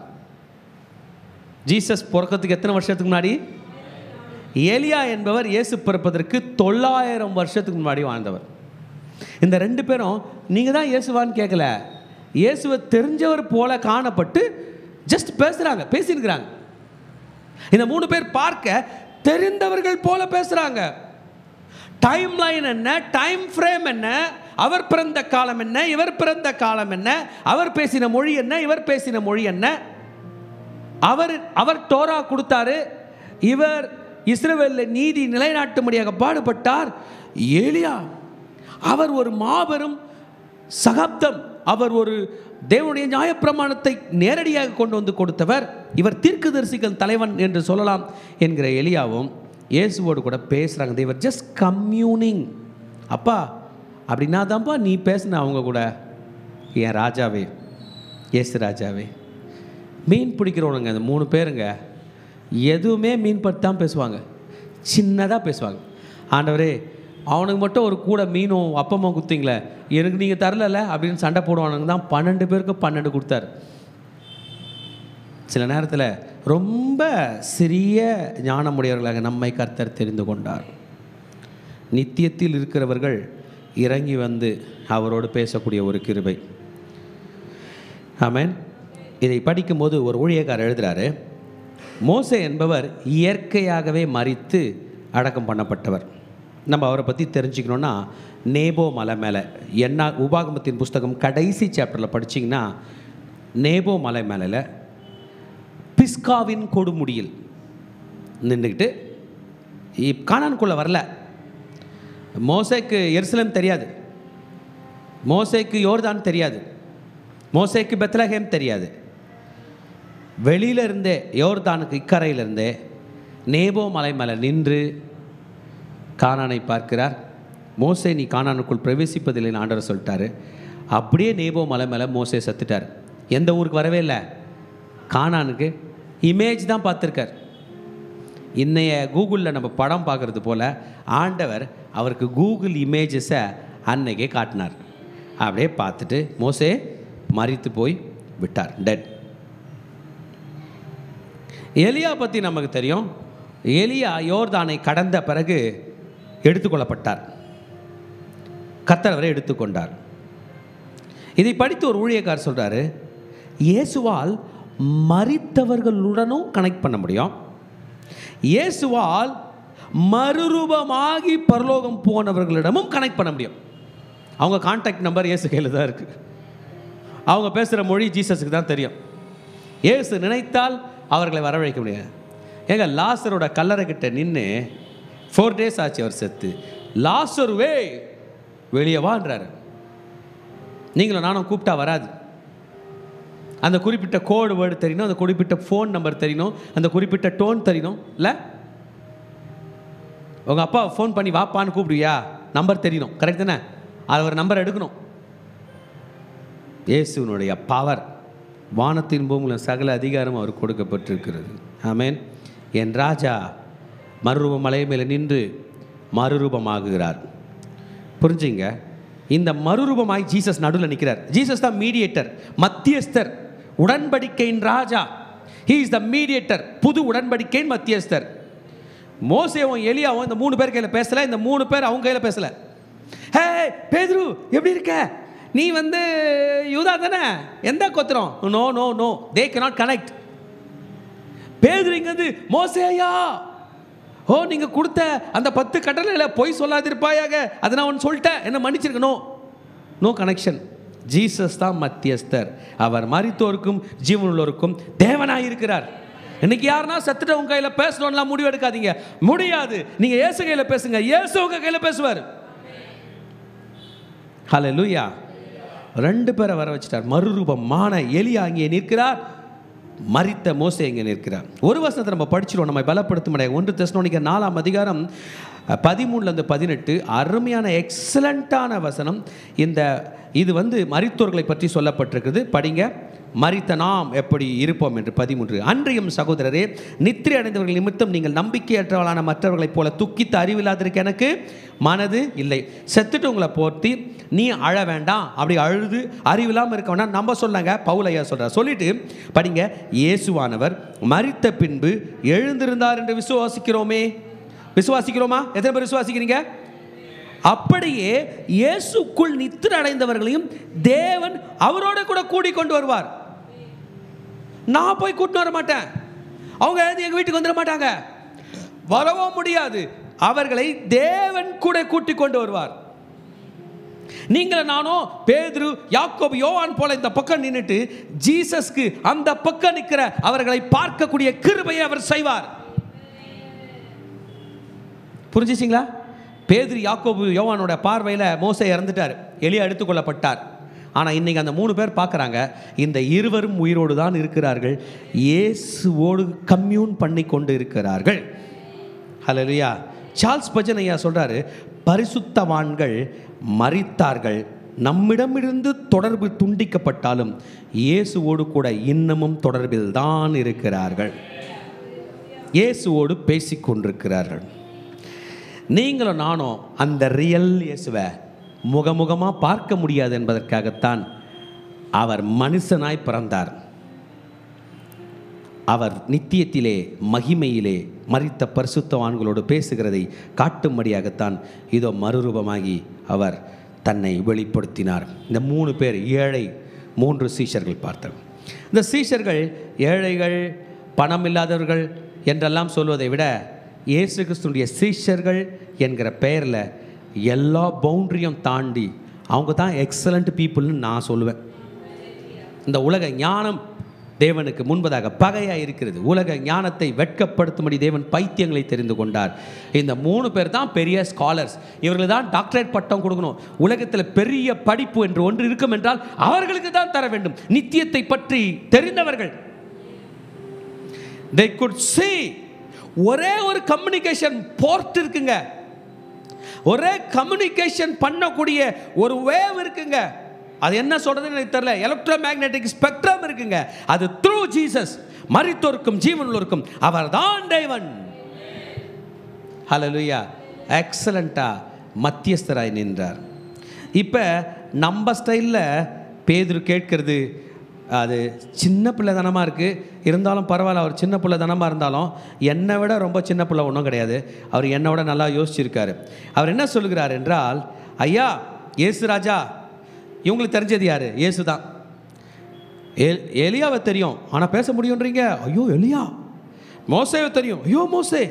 ஜீசஸ் பிறக்கிறதுக்கு எத்தனை வருஷத்துக்கு முன்னாடி? எலியா என்பவர் இயேசு பிறப்பதற்கு 900 வருஷத்துக்கு முன்னாடி வாழ்ந்தவர். இந்த ரெண்டு பேரும் நீங்கள் தான் இயேசுவான்னு கேட்கல, இயேசுவை தெரிஞ்சவர் போல காணப்பட்டு ஜஸ்ட் பேசியிருக்கிறாங்க. இந்த 3 பேர் பார்க்க தெரிந்தவர்கள் போல பேசுகிறாங்க. டைம் லைன் என்ன, டைம் ஃப்ரேம் என்ன, அவர் பிறந்த காலம் என்ன, இவர் பிறந்த காலம் என்ன, அவர் பேசின மொழி என்ன, இவர் பேசின மொழி என்ன, அவர் டோரா கொடுத்தாரு, இவர் இஸ்ரவேலில் நீதி நிலைநாட்டும்படியாக பாடுபட்டார். எலியா அவர் ஒரு மாபெரும் சகாப்தம், அவர் ஒரு தேவனுடைய நியாயப்பிரமாணத்தை நேரடியாக கொண்டு வந்து கொடுத்தவர், இவர் தீர்க்கதரிசிகள் தலைவன் என்று சொல்லலாம் என்கிற எலியாவும் இயேசுவோடு கூட பேசுகிறாங்க. தேவர் ஜஸ்ட் கம்யூனிங். அப்பா அப்படின்னா தான்ப்பா நீ பேசுன அவங்க கூட, என் ராஜாவே, இயேசு ராஜாவே. மீன் பிடிக்கிறவனுங்க அந்த 3 பேருங்க எதுவுமே மீன் பற்றி தான் பேசுவாங்க, சின்னதாக பேசுவாங்க. ஆண்டவரே அவனுக்கு மட்டும் ஒரு கூட மீனும் அப்பமும் கொடுத்தீங்களே, எனக்கு நீங்கள் தரல அப்படின்னு சண்டை போடுவானுங்க தான் 12 பேருக்கு 12 கொடுத்தாரு. சில நேரத்தில் ரொம்ப சிறிய ஞானமுடையவர்களாக நம்மை கர்த்தர் தெரிந்து கொண்டார். நித்தியத்தில் இருக்கிறவர்கள் இறங்கி வந்து அவரோடு பேசக்கூடிய ஒரு கிருபை. ஆமென். இதை படிக்கும்போது ஒரு ஊழியக்காரர் எழுதுகிறாரு, மோசே என்பவர் இயற்கையாகவே மரித்து அடக்கம் பண்ணப்பட்டவர். நம்ம அவரை பற்றி தெரிஞ்சுக்கணுன்னா நேபோ மலை மேலே என்ன, உபாகமத்தின் புஸ்தகம் கடைசி சாப்டரில் படிச்சிங்கன்னா நேபோ மலை மேலே பிஸ்காவின் கொடுமுடியில் நின்றுக்கிட்டு, கானானுக்குள்ளே வரல. மோசேக்கு எருசலேம் தெரியாது, மோசேக்கு யோர்தான் தெரியாது, மோசேக்கு பெத்லகேம் தெரியாது. வெளியில இருந்தே யோர்தானுக்கு இக்கரையிலிருந்தே நேபோ மலை மேலே நின்று கானானை பார்க்கிறார். மோசே நீ கானானுக்குள் பிரவேசிப்பதில்லைன்னு ஆண்டவர் சொல்லிட்டாரு. அப்படியே நேபோ மலை மேலே மோசே செத்துட்டார். எந்த ஊருக்கு வரவே இல்லை, கானானுக்கு. இமேஜ் தான் பார்த்துருக்கார். இன்னைய கூகுளில் நம்ம படம் பார்க்குறது போல் ஆண்டவர் அவருக்கு கூகுள் இமேஜஸை அன்னைக்கே காட்டினார். அப்படியே பார்த்துட்டு மோசே மரித்து போய் விட்டார், டெட். எலியா பற்றி நமக்கு தெரியும். எலியா யோர்தானை கடந்த பிறகு எடுத்துக்கொள்ளப்பட்டார், கர்த்தர் அவரை எடுத்துக்கொண்டார். இதை படித்து ஒரு ஊழியக்காரர் சொல்கிறாரு, இயேசுவால் மரித்தவர்களுடனும் கனெக்ட் பண்ண முடியும், இயேசுவால் மறுரூபமாகி பரலோகம் போனவர்களிடமும் கனெக்ட் பண்ண முடியும். அவங்க கான்டாக்ட் நம்பர் இயேசு கையில் தான் இருக்குது, அவங்க பேசுகிற மொழி ஜீசஸுக்கு தான் தெரியும். இயேசு நினைத்தால் அவர்களை வரவழைக்க முடியாது. ஏங்க லாசரோட கல்லறை கிட்ட நின்று 4 days ஆச்சு அவர் செத்து. லாசருவே வெளியே வான்றாரு. நீங்களும் நானும் கூப்பிட்டா வராது. அந்த குறிப்பிட்ட கோடு வேர்டு தெரியணும், அந்த குறிப்பிட்ட ஃபோன் நம்பர் தெரியணும், அந்த குறிப்பிட்ட டோன் தெரியணும். இல்லை உங்கள் அப்பா ஃபோன் பண்ணி வாப்பான்னு கூப்பிடுவியா, நம்பர் தெரியணும், கரெக்ட் தானே? அது ஒரு நம்பர் எடுக்கணும். இயேசுனுடைய பவர், வானத்தின் பூமியில் சகல அதிகாரம் அவர் கொடுக்கப்பட்டிருக்கிறது. ஆமென். என் ராஜா மறுரூப மலை மேலே நின்று மறுரூபமாகுகிறார். புரிஞ்சுங்க, இந்த மறுரூபமாய் ஜீசஸ் நடுவில் நிற்கிறார். ஜீசஸ் தான் மீடியேட்டர், மத்தியஸ்தர், உடன்படிக்கையின் ராஜா. ஹீ இஸ் த மீடியேட்டர், புது உடன்படிக்கையின் மத்தியஸ்தர். மோசேவும் எலியாவும் இந்த 3 பேர் கையில் பேசலை, இந்த 3 பேர் அவங்க கையில் பேசலை. ஹே பேதுரு எப்படி இருக்க, நீ யூதா தானே, எந்த கோத்திரம்? No no no, they cannot connect. பேதுரு இங்கே மோசேயா, ஓ நீங்கள் கொடுத்த அந்த 10 கட்டளையில் பொய் சொல்லாதிருப்பாயாக, அதை நான் ஒன்று சொல்லிட்டேன், என்ன மன்னிச்சிருக்கணும். No connection. ஜீசஸ் தான் மத்தியஸ்தர். அவர் மரித்தோருக்கும் ஜீவனுள்ளோருக்கும் தேவனாக இருக்கிறார். இன்னைக்கு யாருன்னா செத்துட்டு உங்க கையில் பேசணும்லாம் முடிவு எடுக்காதீங்க, முடியாது. நீங்கள் இயேசு கையில் பேசுங்க, இயேசு உங்க கையில் பேசுவார். ஹல்லேலூயா. 2 பேரை வர வச்சிட்டார். மறுரூபமான எலியா அங்கே நிற்கிறார், மரித்த மோசே இங்கே நிற்கிறார். ஒரு வசனத்தை நம்ம படிச்சிடுவோம், நம்ம பலப்படுத்த முடியாது. 1 தெசலோனிக்கர் 4ஆம் அதிகாரம் 13-18 அருமையான எக்ஸலண்ட்டான வசனம். இது மரித்தோர்களை பற்றி சொல்லப்பட்டிருக்குது. படிங்க. மரித்த நாம் எப்படி இருப்போம் என்று 13. அன்றியும் சகோதரரே, நித்திரை அடைந்தவர்கள் நிமித்தம் நீங்கள் நம்பிக்கையற்றவளான மற்றவர்களைப் போல துக்கித்து அறிவில்லாதிருக்க எனக்கு மனது இல்லை. செத்துட்டு உங்களை போர்த்தி நீ அழ வேண்டாம், அப்படி அழுது அறிவில்லாமல் இருக்க வேண்டாம் நம்ம சொன்னாங்க. பவுல் ஐயா சொல்கிறார். சொல்லிட்டு படிங்க. இயேசுவானவர் மரித்த பின்பு எழுந்திருந்தார் என்று விசுவாசிக்கிறோமே. விசுவாசிக்கிறோமா? எத்தனை பேர் விசுவாசிக்கிறீங்க? அப்படியே இயேசுக்குள் நித்திரை அடைந்தவர்களையும் தேவன் அவரோட கூட கூடி கொண்டு வருவார். நான் போய் கூட்டிட்டு வர மாட்டேன், அவங்க எங்க வீட்டுக்கு வந்துட மாட்டாங்க, வரவும் முடியாது. அவர்களை தேவன் கூட கூட்டி கொண்டு வருவார். நீங்கள் நானும் பேதுரு, யாக்கோபு, யோவான் போல இந்த பக்கம் நின்னுட்டு ஜீசஸ்க்கு அந்த பக்கம் நிற்கிற அவர்களை பார்க்கக்கூடிய கிருபையை அவர் செய்வார். புரிஞ்சிச்சிங்களா? பேதுரு, யாக்கோபு, யோவானோட பார்வையில் மோசே இறந்துட்டார், எலியா எடுத்துக்கொள்ளப்பட்டார். ஆனால் இன்னைக்கு அந்த 3 பேர் பார்க்குறாங்க, இந்த இருவரும் உயிரோடு தான் இருக்கிறார்கள், இயேசுவோடு கம்யூன் பண்ணி கொண்டு இருக்கிறார்கள். ஹல்லேலூயா. சார்ல்ஸ் ஸ்பர்ஜன் ஐயா சொல்கிறாரு, பரிசுத்தவான்கள் மரித்தார்கள், நம்மிடமிருந்து தொடர்பு துண்டிக்கப்பட்டாலும் இயேசுவோடு கூட இன்னமும் தொடர்பில் தான் இருக்கிறார்கள், இயேசுவோடு பேசிக்கொண்டிருக்கிறார்கள். நீங்களும் நானும் அந்த ரியல் இயேசுவை முகமுகமாக பார்க்க முடியாது என்பதற்காகத்தான் அவர் மனுஷனாய் பிறந்தார். அவர் நித்தியத்திலே மகிமையிலே மரித்த பரிசுத்தவான்களோடு பேசுகிறதை காட்டும்படியாகத்தான் இதோ மறுரூபமாகி அவர் தன்னை வெளிப்படுத்தினார். இந்த 3 பேர் ஏழை 3 சீஷர்கள் பார்த்தார். இந்த சீஷர்கள் ஏழைகள், பணம் இல்லாதவர்கள் என்றெல்லாம் சொல்வதை விட இயேசு கிறிஸ்துடைய சீஷர்கள் என்கிற பெயரில் எல்லா பவுண்டரியும் தாண்டி அவங்க தான் எக்ஸலண்ட் பீப்புள்னு நான் சொல்லுவேன். இந்த உலக ஞானம் தேவனுக்கு முன்பதாக பகையாக இருக்கிறது. உலக ஞானத்தை வெட்கப்படுத்தும்படி தேவன் பைத்தியங்களை தெரிந்து கொண்டார். இந்த 3 பேர் தான் பெரிய ஸ்காலர்ஸ். இவர்கள் தான் டாக்டரேட் பட்டம் கொடுக்கணும். உலகத்தில் பெரிய படிப்பு என்று ஒன்று இருக்கும் என்றால் அவர்களுக்கு தான் தர வேண்டும். நித்தியத்தை பற்றி தெரிந்தவர்கள். They could see. ஒரே ஒரு கம்யூனிகேஷன் போர்ட் இருக்குங்க, ஒரே கம்யூனிகேஷன் பண்ணக்கூடிய ஒரு வேவ் இருக்குங்க. அது என்ன சொல்றதுன்னு எனக்கு தெரியல. எலக்ட்ரோ மேக்னெட்டிக் ஸ்பெக்ட்ரம் இருக்குங்க. அது த்ரூ ஜீசஸ் மரித்தோருக்கும் ஜீவனுள்ளோருக்கும் அவர்தான் தேவன். ஹல்லேலூயா. எக்ஸலண்டா மத்தியஸ்தராய் நின்றார். இப்போ நம்ம ஸ்டைலில் பேதுரு கேட்கிறது அது சின்ன பிள்ளைதனமாக இருக்குது. இருந்தாலும் பரவாயில்ல, அவர் சின்ன பிள்ளைதனமாக இருந்தாலும் என்னை விட ரொம்ப சின்ன பிள்ளை ஒன்றும் கிடையாது. அவர் என்னை விட நல்லா யோசிச்சிருக்காரு. அவர் என்ன சொல்லுகிறார் என்றால், ஐயா இயேசு ராஜா, இவங்களுக்கு தெரிஞ்சது யார்? இயேசு தான். எலியாவை தெரியும், ஆனால் பேச முடியுன்றீங்க. ஐயோ எலியா. மோசேவை தெரியும், ஐயோ மோசே.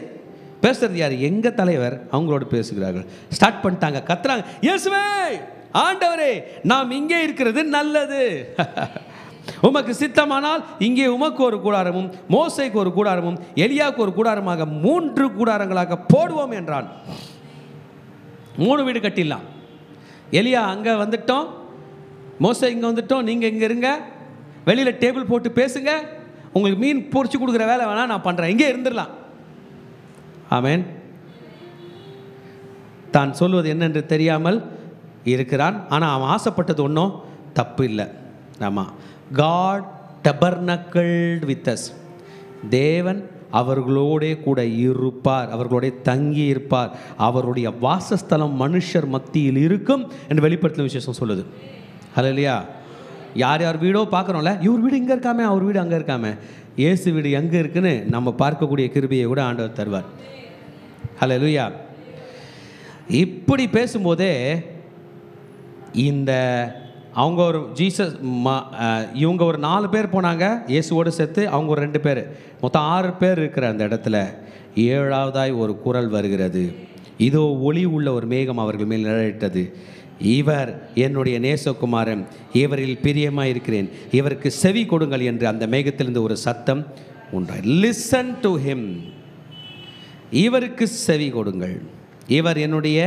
பேசுறது யார்? எங்கள் தலைவர். அவங்களோட பேசுகிறார்கள். ஸ்டார்ட் பண்ணிட்டாங்க, கத்துறாங்க, இயேசுவே ஆண்டவரே, நாம் இங்கே இருக்கிறது நல்லது. உமக்கு சித்தமானால் இங்கே உமக்கு ஒரு கூடாரமும் மோசேக்கு ஒரு கூடாரமும் எலியாவுக்கு ஒரு கூடாரமாக 3 கூடாரங்களாக போடுவோம் என்றான். 3 வீடு கட்டிடலாம். எலியா அங்கே வந்துட்டோம், மோசே இங்கே வந்துட்டோம், நீங்கள் இங்கே இருங்க, வெளியில் டேபிள் போட்டு பேசுங்க, உங்களுக்கு மீன் பொரிச்சு கொடுக்குற வேலை வேணால் நான் பண்ணுறேன், இங்கே இருந்துடலாம். ஆமென். தான் சொல்வது என்னென்று தெரியாமல் இருக்கிறான். ஆனால் அவன் ஆசைப்பட்டது ஒன்றும் தப்பு இல்லை. ஆமாம். God tabernacled with us. தேவன் அவர்களோடே கூட இருப்பார், அவர்களோட தங்கி இருப்பார், அவருடைய வாசஸ்தலம் மனுஷர் மத்தியில் இருக்கும் என்று வெளிப்படுத்தின விசேஷம் சொல்லுது. ஹல்லேலூயா. யார் யார் வீடோ பார்க்குறோம்ல, இவர் வீடு இங்கே இருக்காமே, அவர் வீடு அங்கே இருக்காமே, இயேசு வீடு எங்கே இருக்குன்னு நம்ம பார்க்கக்கூடிய கிருபையை கூட ஆண்டவர் தருவார். ஹல்லேலூயா. இப்படி பேசும்போதே இந்த அவங்க ஒரு ஜீசஸ் இவங்க ஒரு 4 பேர் போனாங்க இயேசுவோடு சேர்த்து, அவங்க ஒரு 2 பேர், மொத்தம் 6 பேர் இருக்கிற அந்த இடத்துல 7ஆவதாய் ஒரு குரல் வருகிறது. இதோ ஒளி உள்ள ஒரு மேகம் அவர்கள் மேல் நிழலிட்டது. இவர் என்னுடைய நேசகுமாரன், இவரில் பிரியமாக இருக்கிறேன், இவருக்கு செவி கொடுங்கள் என்று அந்த மேகத்திலிருந்து ஒரு சத்தம் உண்டாய். Listen to him. இவருக்கு செவி கொடுங்கள், இவர் என்னுடைய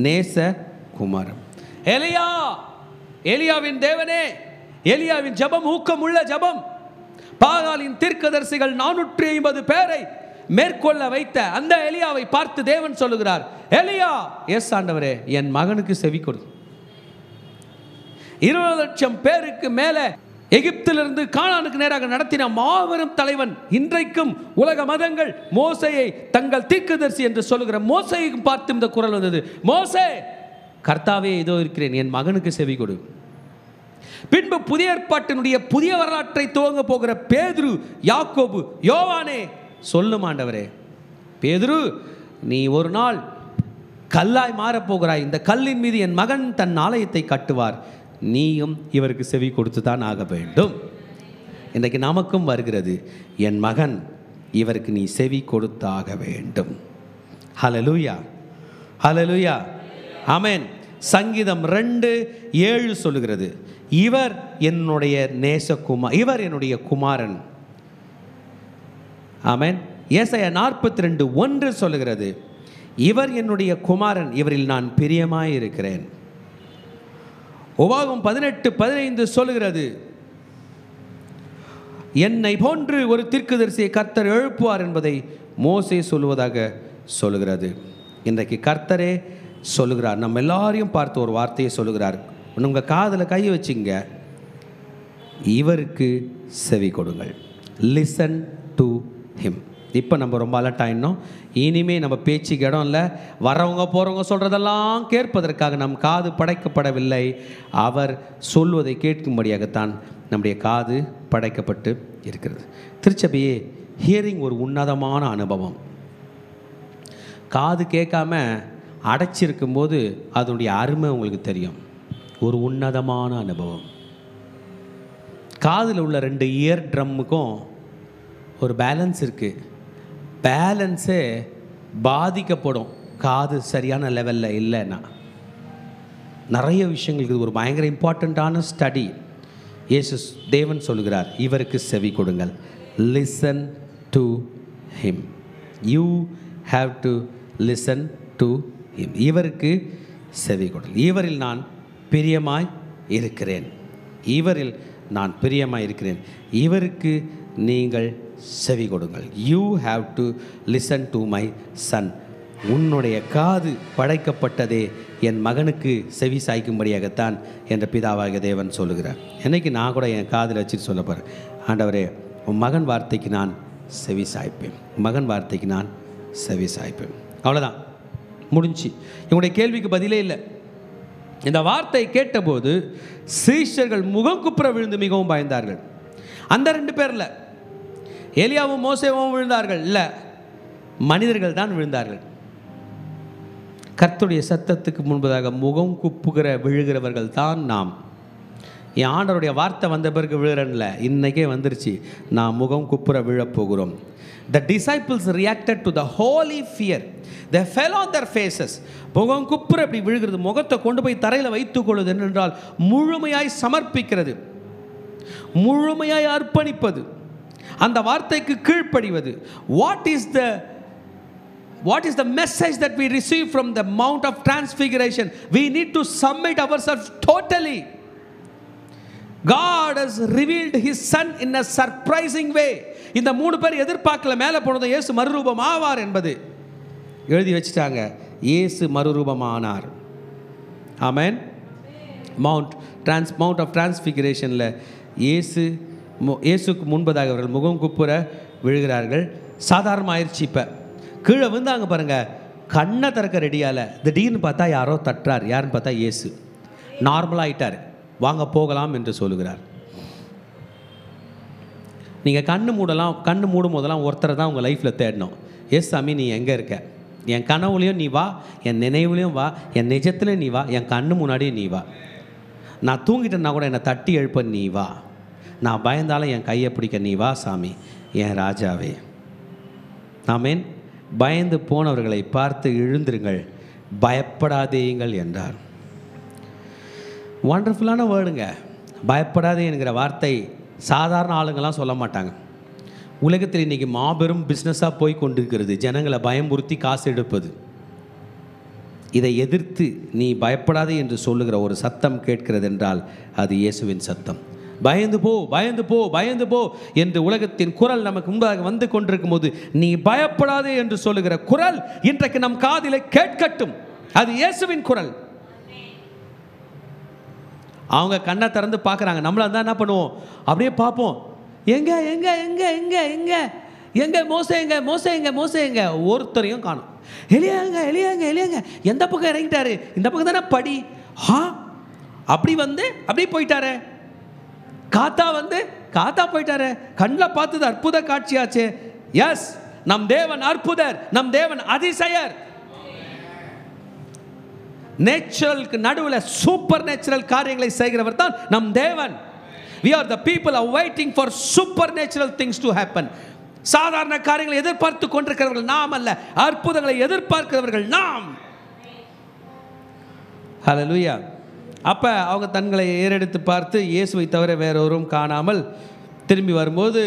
நேசகுமாரன். எலியா, எலியாவின் தேவனே, எலியாவின் ஜபம் ஊக்கமுள்ள ஜபம். பாகாலின் தீர்க்கதரிசிகள் 450 பேரை மேற்கொள்ள வைத்த அந்த எலியாவை பார்த்து தேவன் சொல்லுகிறார், எலியா, எஸ் ஆண்டவரே, என் மகனுக்கு செவி கொடு. 20 லட்சம் பேருக்கு மேலே எகிப்திலிருந்து கானானுக்கு நேராக நடத்தின மாபெரும் தலைவன், இன்றைக்கும் உலக மதங்கள் மோசேயை தங்கள் தீர்க்கதரிசி என்று சொல்லுகிற மோசேயை பார்த்து இந்த குரல் வந்தது, மோசே, கர்த்தாவே இதோ இருக்கிறேன், என் மகனுக்கு செவி கொடு. பின்பு புதிய ஏற்பாட்டினுடைய புதிய வரலாற்றை துவங்க போகிற பேதுரு, யாக்கோபு, யோவானே, சொல்லும் ஆண்டவரே, பேதுரு, நீ ஒரு நாள் கல்லாய் மாறப்போகிறாய், இந்த கல்லின் மீது என் மகன் தன் ஆலயத்தை கட்டுவார், நீயும் இவருக்கு செவி கொடுத்து தான் ஆக வேண்டும். இன்றைக்கு நமக்கும் வருகிறது, என் மகன் இவருக்கு நீ செவி கொடுத்தாக வேண்டும். ஹல்லேலூயா, ஹல்லேலூயா, ஆமென். சங்கீதம் 2:7 சொல்லுகிறது, இவர் என்னுடைய நேசகுமார், இவர் என்னுடைய குமாரன். ஆமென். ஏசாயா 42:1 சொல்லுகிறது, இவர் என்னுடைய குமாரன், இவரில் நான் பிரியமாய் இருக்கிறேன். உபாகமம் 18:15 சொல்லுகிறது, என்னை போன்று ஒரு தீர்க்கதரிசியை கர்த்தர் எழுப்புவார் என்பதை மோசே சொல்லுவதாக சொல்லுகிறது. இன்றைக்கு கர்த்தரே சொல்லுகிறார், நம்ம எல்லாரையும் பார்த்து ஒரு வார்த்தையை சொல்லுகிறார், உங்கள் காதில் கையை வச்சுங்க, இவருக்கு செவி கொடுங்கள். Listen to him. இப்போ நம்ம ரொம்ப அலர்ட் ஆகிடணும். இனிமேல் நம்ம பேச்சுக்கு இடம் இல்லை. வரவங்க போகிறவங்க சொல்கிறதெல்லாம் கேட்பதற்காக நம் காது படைக்கப்படவில்லை, அவர் சொல்வதை கேட்கும்படியாகத்தான் நம்முடைய காது படைக்கப்பட்டு இருக்கிறது. திருச்சபையே, ஹியரிங் ஒரு உன்னதமான அனுபவம். காது கேட்காம அடைச்சிருக்கும்போது அதனுடைய அருமை உங்களுக்கு தெரியும். ஒரு உன்னதமான அனுபவம். காதில் உள்ள 2 இயர் ட்ரம்முக்கும் ஒரு பேலன்ஸ் இருக்குது. பேலன்ஸே பாதிக்கப்படும் காது சரியான லெவலில் இல்லைன்னா. நிறைய விஷயங்களுக்கு இது ஒரு பயங்கர இம்பார்ட்டண்ட்டான ஸ்டடி. இயேசு தேவன் சொல்லுகிறார், இவருக்கு செவி கொடுங்கள். Listen to him. You have to listen to him. இவருக்கு செவி கொடுங்கள். இவரில் நான் பிரியமாய் இருக்கிறேன், இவரில் நான் பிரியமாய் இருக்கிறேன், இவருக்கு நீங்கள் செவி கொடுங்கள். You have to listen to my son. உன்னுடைய காது படைக்கப்பட்டதே என் மகனுக்கு செவி சாய்க்கும்படியாகத்தான் என்ற பிதாவாகிய தேவன் சொல்லுகிறார். என்னைக்கு நான் கூட என் காதில் வச்சுட்டு சொல்ல போகிறேன், ஆண்டவரே, உன் மகன் வார்த்தைக்கு நான் செவி சாய்ப்பேன், மகன் வார்த்தைக்கு நான் செவி சாய்ப்பேன். அவ்வளோதான், முடிஞ்சு. இவனுடைய கேள்விக்கு பதிலே இல்லை. இந்த வார்த்தை கேட்டபோது சீஷர்கள் முகம் குப்புற விழுந்து மிகவும் பயந்தார்கள். அந்த 2 பேரில் எலியாவும் மோசேவும் விழுந்தார்கள் இல்லை, மனிதர்கள் தான் விழுந்தார்கள். கர்த்தருடைய சத்தத்துக்கு முன்பதாக முகம் குப்புகிற விழுகிறவர்கள் தான் நாம். என் ஆண்டவருடைய வார்த்தை வந்த பிறகு விழுறன்ல, இன்றைக்கே வந்துருச்சு, நான் முகம் குப்புற விழப்போகிறோம். The disciples reacted to the holy fear. They fell on their faces. முகம் குப்புற இப்படி விழுகிறது, முகத்தை கொண்டு போய் தரையில் வைத்துக் கொள்வது என்றால் முழுமையாய் சமர்ப்பிக்கிறது, முழுமையாய் அர்ப்பணிப்பது, அந்த வார்த்தைக்கு கீழ்ப்படிவது. What is the message that we receive from the Mount of Transfiguration? We need to submit ourselves totally. God has revealed His Son in a surprising way. இந்த 3 பேர் எதிர்பார்க்கல மேலே போனதும் இயேசு மறுரூபம் ஆவார் என்பது எழுதி வச்சுட்டாங்க. இயேசு மறுரூபமானார். ஆமென். மவுண்ட் ஆஃப் டிரான்ஸ்ஃபிகரேஷனில் இயேசுக்கு முன்பதாக அவர்கள் முகம் குப்புற விழுகிறார்கள். சாதாரண ஆயிடுச்சு. இப்போ கீழே விழுந்தாங்க பாருங்கள், கண்ணை திறக்க ரெடியால் திடீர்னு பார்த்தா யாரோ தட்டுறார். யாருன்னு பார்த்தா இயேசு நார்மலாகிட்டார். வாங்க போகலாம் என்று சொல்லுகிறார். நீங்கள் கண்ணு மூடும் போதெல்லாம் ஒருத்தரை தான் உங்கள் லைஃப்பில் தேடணும். எஸ் சாமி, நீ எங்கே இருக்க? என் கனவுலையும் நீ வா, என் நினைவுலையும் வா, என் நிஜத்துலையும் நீ வா, என் கண்ணு முன்னாடியும் நீ வா. நான் தூங்கிட்டேன்னா கூட என்னை தட்டி எழுப்ப நீ வா. நான் பயந்தாலும் என் கையை பிடிக்க நீ வா சாமி, என் ராஜாவே. ஆமென். பயந்து போனவர்களை பார்த்து எழுந்திருங்கள், பயப்படாதேங்கள் என்றார். வண்டர்ஃபுல்லான வேர்டுங்க. பயப்படாதே என்கிற வார்த்தை சாதாரண ஆளுங்கள்லாம் சொல்ல மாட்டாங்க. உலகத்தில் இன்றைக்கி மாபெரும் பிஸ்னஸாக போய் கொண்டிருக்கிறது, ஜனங்களை பயமுறுத்தி காசு எடுப்பது. இதை எதிர்த்து நீ பயப்படாதே என்று சொல்லுகிற ஒரு சத்தம் கேட்கிறது என்றால் அது இயேசுவின் சத்தம். பயந்து போ, பயந்து போ, பயந்து போ என்று உலகத்தின் குரல் நமக்கு முன்பாக வந்து கொண்டிருக்கும் போது நீ பயப்படாதே என்று சொல்லுகிற குரல் இன்றைக்கு நம் காதிலே கேட்கட்டும். அது இயேசுவின் குரல். அவங்க கண்ணை திறந்து பார்க்குறாங்க. நம்மளாக தான் என்ன பண்ணுவோம், அப்படியே பார்ப்போம், எங்கே எங்கே எங்கே எங்கே எங்கே எங்கே மோசே எங்கே மோசே எங்கே மோசே எங்கே, ஒருத்தரையும் காணும். எலியாங்க எலியாங்க எலியாங்க, எந்த பக்கம் இறங்கிட்டாரு, இந்த பக்கம் தானே படி. அப்படி வந்து அப்படி போயிட்டாரு. காத்தா போயிட்டாரு. கண்ணில் பார்த்தது அற்புத காட்சியாச்சு. எஸ், நம் தேவன் அற்புதர், நம் தேவன் அதிசயர். நேச்சுரலுக்கு நடுவில் சூப்பர் நேச்சுரல் காரியங்களை செய்கிறவர் தான் நம் தேவன். We are the people are waiting for supernatural things to happen. சாதாரண காரியங்களை எதிர்பார்த்து கொண்டிருக்கிறவர்கள் நாம் அல்ல, அற்புதங்களை எதிர்பார்க்கிறவர்கள் நாம். ஹல்லேலூயா. அப்ப அவங்க தங்களை ஏறெடுத்து பார்த்து இயேசுவை தவிர வேறொரும் காணாமல் திரும்பி வரும்போது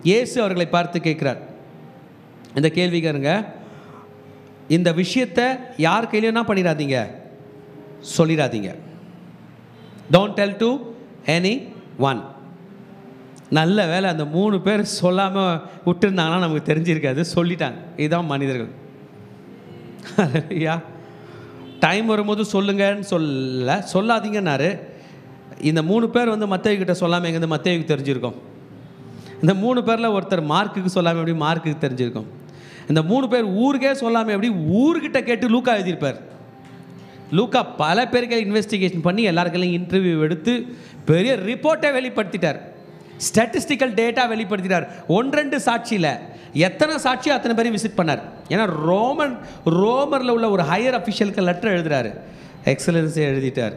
இயேசு அவர்களை பார்த்து கேட்கிறார் இந்த கேள்விக்காரங்க, இந்த விஷயத்தை யார் கையிலும் என்ன பண்ணிடாதீங்க, சொல்லிடாதீங்க. Don't tell to any one. நல்ல வேலை அந்த 3 பேர் சொல்லாமல் விட்டுருந்தாங்கன்னா நமக்கு தெரிஞ்சிருக்காது. சொல்லிட்டாங்க. இதுதான் மனிதர்கள். ஐயா, டைம் வரும்போது சொல்லுங்கன்னு சொல்லாதீங்கன்னாரு. இந்த 3 பேர் வந்து மத்தேயுக்கிட்ட சொல்லாமல் எங்கேருந்து மத்தேயுக்கு தெரிஞ்சிருக்கோம். இந்த 3 பேரில் ஒருத்தர் மார்க்குக்கு சொல்லாமல் எப்படி மார்க்குக்கு தெரிஞ்சிருக்கோம். இந்த 3 பேர் ஊருக்கே சொல்லாமல் எப்படி ஊர்கிட்ட கேட்டு லூக்கா எழுதியிருப்பார். லூக்கா பல பேருக்கு இன்வெஸ்டிகேஷன் பண்ணி எல்லாருக்கெல்லாம் இன்டர்வியூ எடுத்து பெரிய ரிப்போர்ட்டை வெளிப்படுத்திட்டார். Statistical data வெளிப்படுத்திட்டார். 1-2 சாட்சியில் எத்தனை சாட்சியோ அத்தனை பேரையும் விசிட் பண்ணார். ஏன்னா ரோமரில் உள்ள ஒரு ஹையர் அஃபிஷியலுக்கு லெட்டர் எழுதுறாரு. எக்ஸலன்ஸை எழுதிட்டார்.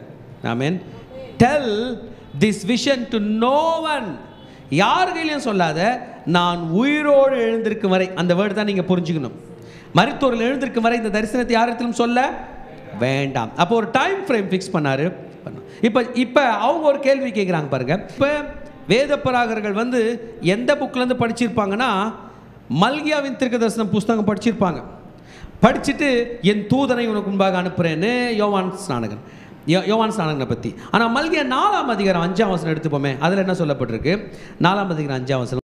Amen. Tell this vision to no one. யார் கையிலையும் சொல்லாத, நான் உயிரோடு எழுந்திருக்கும் வரை. அந்த வேர்டு தான் நீங்கள் புரிஞ்சுக்கணும். மரித்தோரில் எழுந்திருக்கும் வரை இந்த தரிசனத்தை யாரிடத்திலும் சொல்ல வேண்டாம். அப்போ ஒரு டைம் ஃப்ரேம் ஃபிக்ஸ் பண்ணாரு. இப்போ அவங்க ஒரு கேள்வி கேட்குறாங்க பாருங்க. இப்போ வேதப்பராகர்கள் வந்து எந்த புக்கிலேருந்து படிச்சிருப்பாங்கன்னா, மல்கியாவின் தீர்க்கதரிசனம் புஸ்தகம் படிச்சிருப்பாங்க. படிச்சுட்டு என் தூதனை உனக்கு முன்பாக அனுப்புகிறேன்னு யோவான் ஸ்நானகனை பற்றி. ஆனால் மல்கியா 4ஆம் அதிகாரம் 5ஆம் வசனம் எடுத்துப்போமே, அதில் என்ன சொல்லப்பட்டிருக்கு? 4ஆம் அதிகாரம் 5ஆம் வசனம்.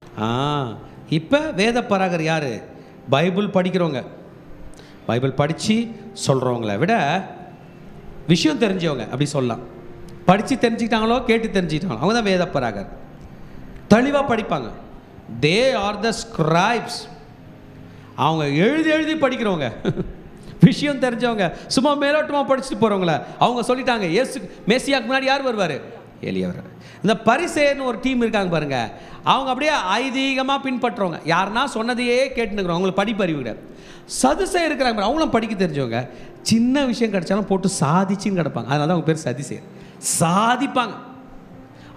இப்போ வேதப்பராகர் யார்? பைபிள் படிக்கிறவங்க, பைபிள் படித்து சொல்கிறவங்கள விட விஷயம் தெரிஞ்சவங்க அப்படி சொல்லலாம். படித்து தெரிஞ்சுக்கிட்டாங்களோ கேட்டு தெரிஞ்சுக்கிட்டாங்களோ அவங்க தான் வேதப்பராகர். தெளிவாக படிப்பாங்க. They are the scribes. அவங்க எழுதி படிக்கிறவங்க, விஷயம் தெரிஞ்சவங்க. சும்மா மேலோட்டமாக படிச்சுட்டு போகிறவங்கள அவங்க சொல்லிட்டாங்க. மேசியாக்கு முன்னாடி யார் வருவார்? எலியா வருவார். இந்த பரிசேயர்னு ஒரு டீம் இருக்காங்க பாருங்க, அவங்க அப்படியே ஐதீகமாக பின்பற்றுறவங்க. யாருன்னா சொன்னதையே கேட்டுனுக்குறோம். அவங்களுக்கு படிப்பறிவு கிடையாது. சதுசேயர் இருக்கிறாங்க, அவங்களும் படிக்க தெரிஞ்சவங்க. சின்ன விஷயம் கிடைச்சாலும் போட்டு சாதிச்சுன்னு கிடப்பாங்க. அதனால தான் அவங்க பேர் சதிசேயர். சாதிப்பாங்க.